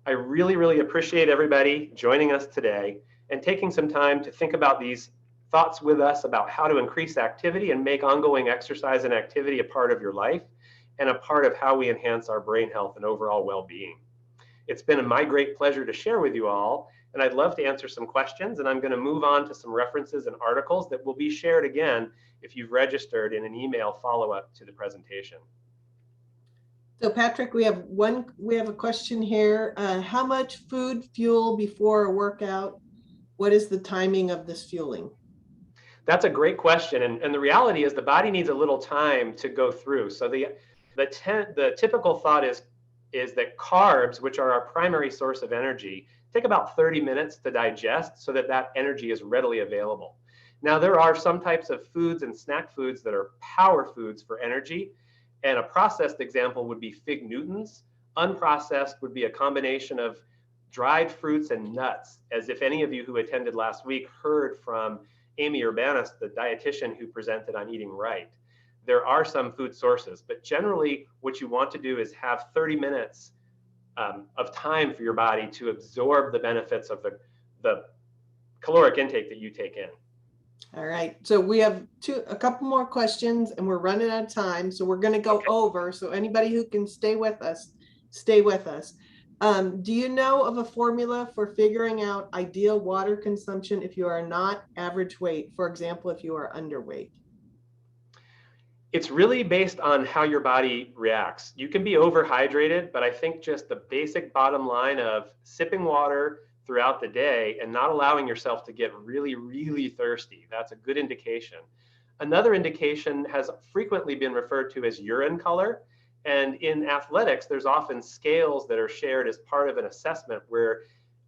I really, really appreciate everybody joining us today and taking some time to think about these thoughts with us about how to increase activity and make ongoing exercise and activity a part of your life and a part of how we enhance our brain health and overall well-being. It's been my great pleasure to share with you all, and I'd love to answer some questions, and I'm going to move on to some references and articles that will be shared again if you've registered in an email follow-up to the presentation. So Patrick, we have a question here. How much food fuel before a workout? What is the timing of this fueling? That's a great question, and the reality is the body needs a little time to go through. So the typical thought is that carbs, which are our primary source of energy, take about 30 minutes to digest so that that energy is readily available. Now, there are some types of foods and snack foods that are power foods for energy, and a processed example would be fig Newtons. Unprocessed would be a combination of dried fruits and nuts, as if any of you who attended last week heard from Amy Urbanis, the dietitian who presented on eating right. There are some food sources, but generally what you want to do is have 30 minutes of time for your body to absorb the benefits of the caloric intake that you take in. All right, so we have a couple more questions and we're running out of time, so we're going to go over. So anybody who can stay with us, stay with us. Do you know of a formula for figuring out ideal water consumption if you are not average weight? For example, if you are underweight? It's really based on how your body reacts. You can be overhydrated, but I think just the basic bottom line of sipping water throughout the day and not allowing yourself to get really, really thirsty, that's a good indication. Another indication has frequently been referred to as urine color. And in athletics, there's often scales that are shared as part of an assessment where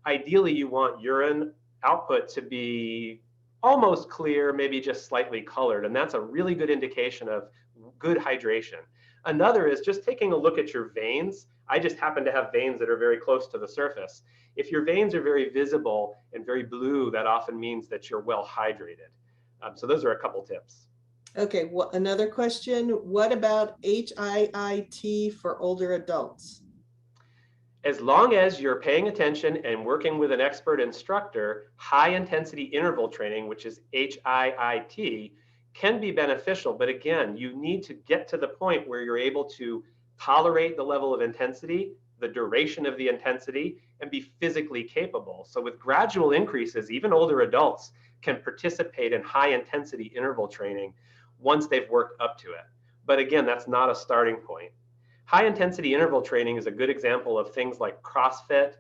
ideally you want urine output to be almost clear, maybe just slightly colored. And that's a really good indication of good hydration. Another is just taking a look at your veins. I just happen to have veins that are very close to the surface. If your veins are very visible and very blue, that often means that you're well hydrated. So those are a couple tips. Okay, another question. What about HIIT for older adults? As long as you're paying attention and working with an expert instructor, high intensity interval training, which is HIIT, can be beneficial. But again, you need to get to the point where you're able to tolerate the level of intensity, the duration of the intensity, and be physically capable. So with gradual increases, even older adults can participate in high intensity interval training once they've worked up to it. But again, that's not a starting point. High intensity interval training is a good example of things like CrossFit.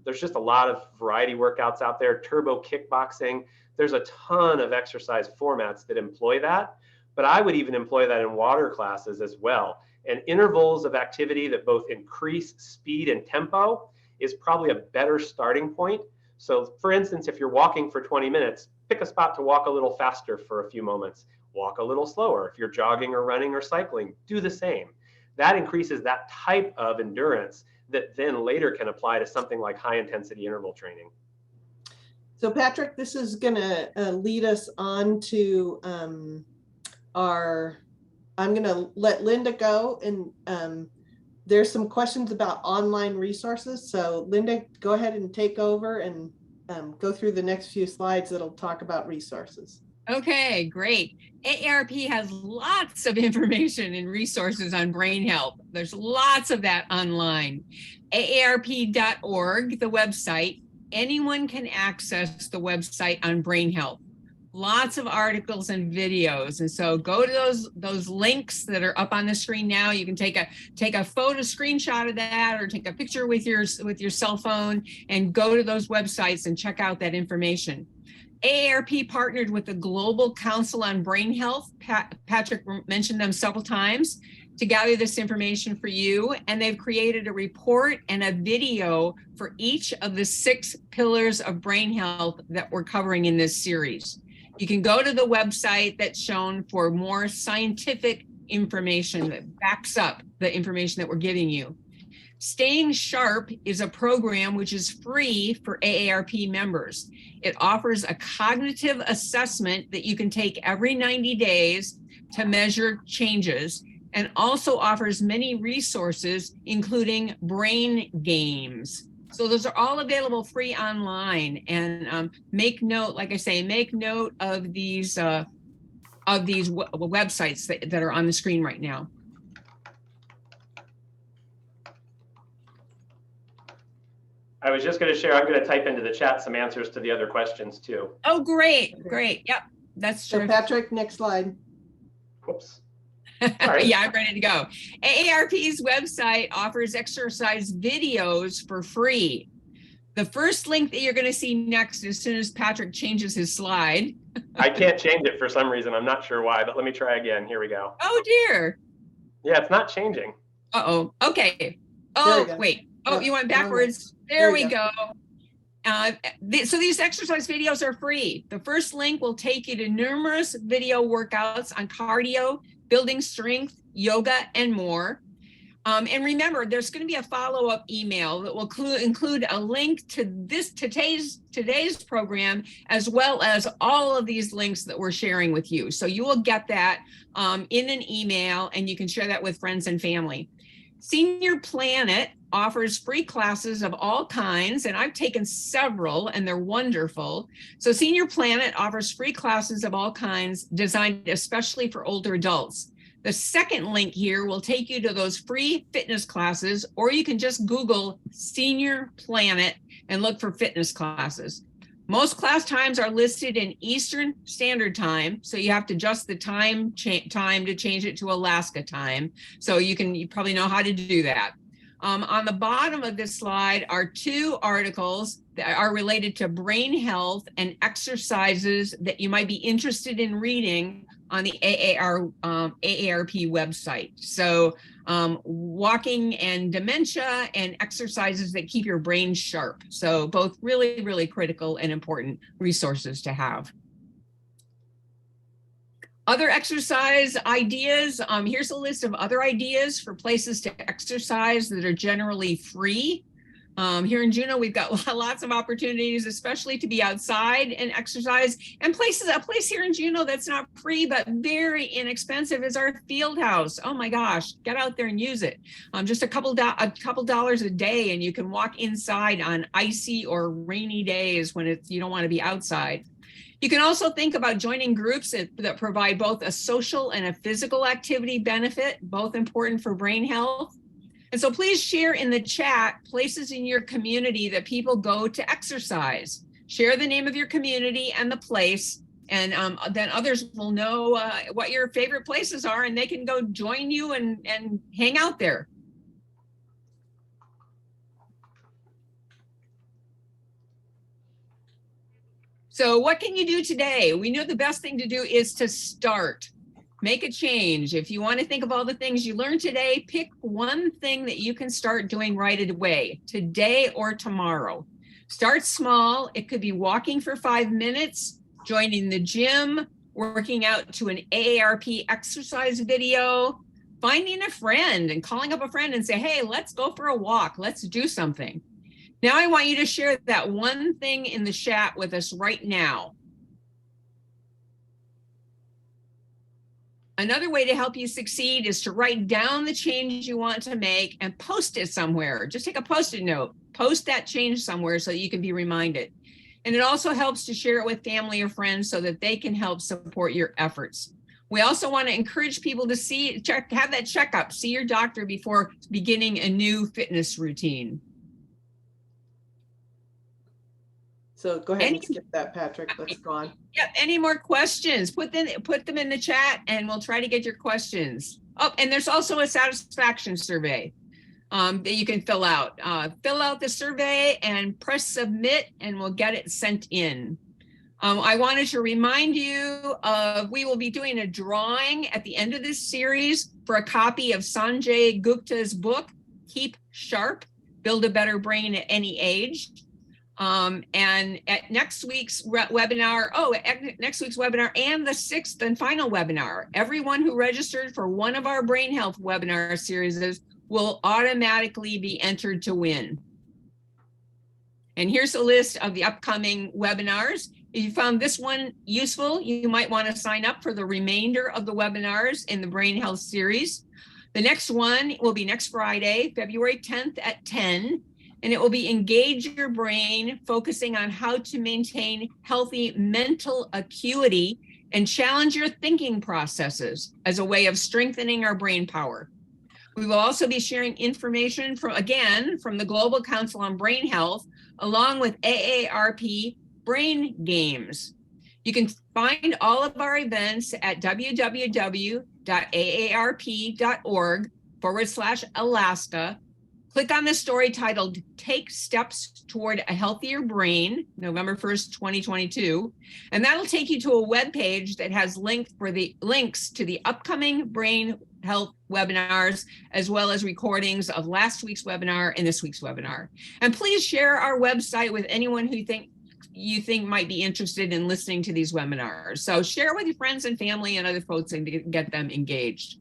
There's just a lot of variety workouts out there, turbo kickboxing. There's a ton of exercise formats that employ that, but I would even employ that in water classes as well. And intervals of activity that both increase speed and tempo is probably a better starting point. So for instance, if you're walking for 20 minutes, pick a spot to walk a little faster for a few moments. Walk a little slower. If you're jogging or running or cycling, do the same. That increases that type of endurance that then later can apply to something like high intensity interval training. So Patrick, this is gonna lead us on to I'm gonna let Linda go, and there's some questions about online resources. So Linda, go ahead and take over and go through the next few slides that'll talk about resources. Okay, great. AARP has lots of information and resources on brain health. There's lots of that online. AARP.org, the website, anyone can access the website on brain health. Lots of articles and videos. And so go to those links that are up on the screen now. You can take a photo screenshot of that or take a picture with your cell phone and go to those websites and check out that information. AARP partnered with the Global Council on Brain Health. Patrick mentioned them several times to gather this information for you. And they've created a report and a video for each of the 6 pillars of brain health that we're covering in this series. You can go to the website that's shown for more scientific information that backs up the information that we're giving you. Staying Sharp is a program which is free for AARP members. It offers a cognitive assessment that you can take every 90 days to measure changes, and also offers many resources, including brain games. So those are all available free online. And make note, like I say, make note of these websites that are on the screen right now. I was just going to share, I'm going to type into the chat some answers to the other questions too. Oh, great. Yep, that's true. So Patrick, next slide. Whoops. Right. Yeah, I'm ready to go. AARP's website offers exercise videos for free. The first link that you're going to see next, as soon as Patrick changes his slide. I can't change it for some reason. I'm not sure why, but let me try again. Here we go. Oh, dear. Yeah, it's not changing. Uh-oh. Okay. Oh, wait. Oh, you went backwards. There we go. So these exercise videos are free. The first link will take you to numerous video workouts on cardio, building strength, yoga, and more. And remember, there's going to be a follow-up email that will include a link to today's program, as well as all of these links that we're sharing with you. So you will get that in an email, and you can share that with friends and family. Senior Planet offers free classes of all kinds, and I've taken several, and they're wonderful. So Senior Planet offers free classes of all kinds designed especially for older adults. The second link here will take you to those free fitness classes, or you can just Google Senior Planet and look for fitness classes. Most class times are listed in Eastern Standard Time, so you have to adjust the time to change it to Alaska time. So you probably know how to do that. On the bottom of this slide are 2 articles that are related to brain health and exercises that you might be interested in reading on the AARP website. So walking and dementia and exercises that keep your brain sharp. So both really, really critical and important resources to have. Other exercise ideas, here's a list of other ideas for places to exercise that are generally free. Here in Juneau, we've got lots of opportunities, especially to be outside and exercise. And a place here in Juneau that's not free, but very inexpensive is our field house. Oh my gosh, get out there and use it. Just a couple dollars a day, and you can walk inside on icy or rainy days when you don't want to be outside. You can also think about joining groups that provide both a social and a physical activity benefit, both important for brain health. And so please share in the chat places in your community that people go to exercise. Share the name of your community and the place, and then others will know what your favorite places are, and they can go join you and hang out there. So what can you do today? We know the best thing to do is to start. Make a change. If you want to think of all the things you learned today, pick one thing that you can start doing right away, today or tomorrow. Start small. It could be walking for 5 minutes, joining the gym, working out to an AARP exercise video, finding a friend and calling up a friend and say, hey, let's go for a walk. Let's do something. Now I want you to share that one thing in the chat with us right now. Another way to help you succeed is to write down the change you want to make and post it somewhere. Just take a Post-it note, post that change somewhere so that you can be reminded. And it also helps to share it with family or friends so that they can help support your efforts. We also want to encourage people to have that checkup, see your doctor before beginning a new fitness routine. So go ahead and skip that, Patrick. Let's go on. Yep. Any more questions? Put them in the chat, and we'll try to get your questions. Oh, and there's also a satisfaction survey that you can fill out. Fill out the survey and press submit, and we'll get it sent in. I wanted to remind you we will be doing a drawing at the end of this series for a copy of Sanjay Gupta's book, Keep Sharp, Build a Better Brain at Any Age. And at next week's webinar and the 6th and final webinar, everyone who registered for one of our brain health webinar series will automatically be entered to win. And here's a list of the upcoming webinars. If you found this one useful, you might want to sign up for the remainder of the webinars in the brain health series. The next one will be next Friday, February 10th at 10. And it will be Engage Your Brain, focusing on how to maintain healthy mental acuity and challenge your thinking processes as a way of strengthening our brain power. We will also be sharing information from the Global Council on Brain Health, along with AARP Brain Games. You can find all of our events at www.aarp.org/Alaska. Click on the story titled Take Steps Toward a Healthier Brain, November 1st, 2022. And that'll take you to a webpage that has links to the upcoming brain health webinars, as well as recordings of last week's webinar and this week's webinar. And please share our website with anyone who you think might be interested in listening to these webinars. So share with your friends and family and other folks and get them engaged.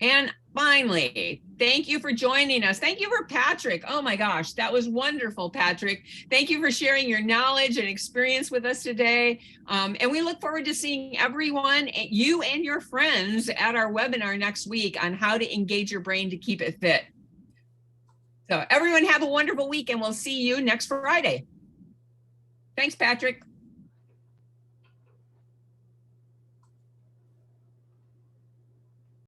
And finally, thank you for joining us. Thank you for Patrick. Oh my gosh, that was wonderful, Patrick. Thank you for sharing your knowledge and experience with us today. And we look forward to seeing everyone, you and your friends, at our webinar next week on how to engage your brain to keep it fit. So everyone have a wonderful week, and we'll see you next Friday. Thanks, Patrick.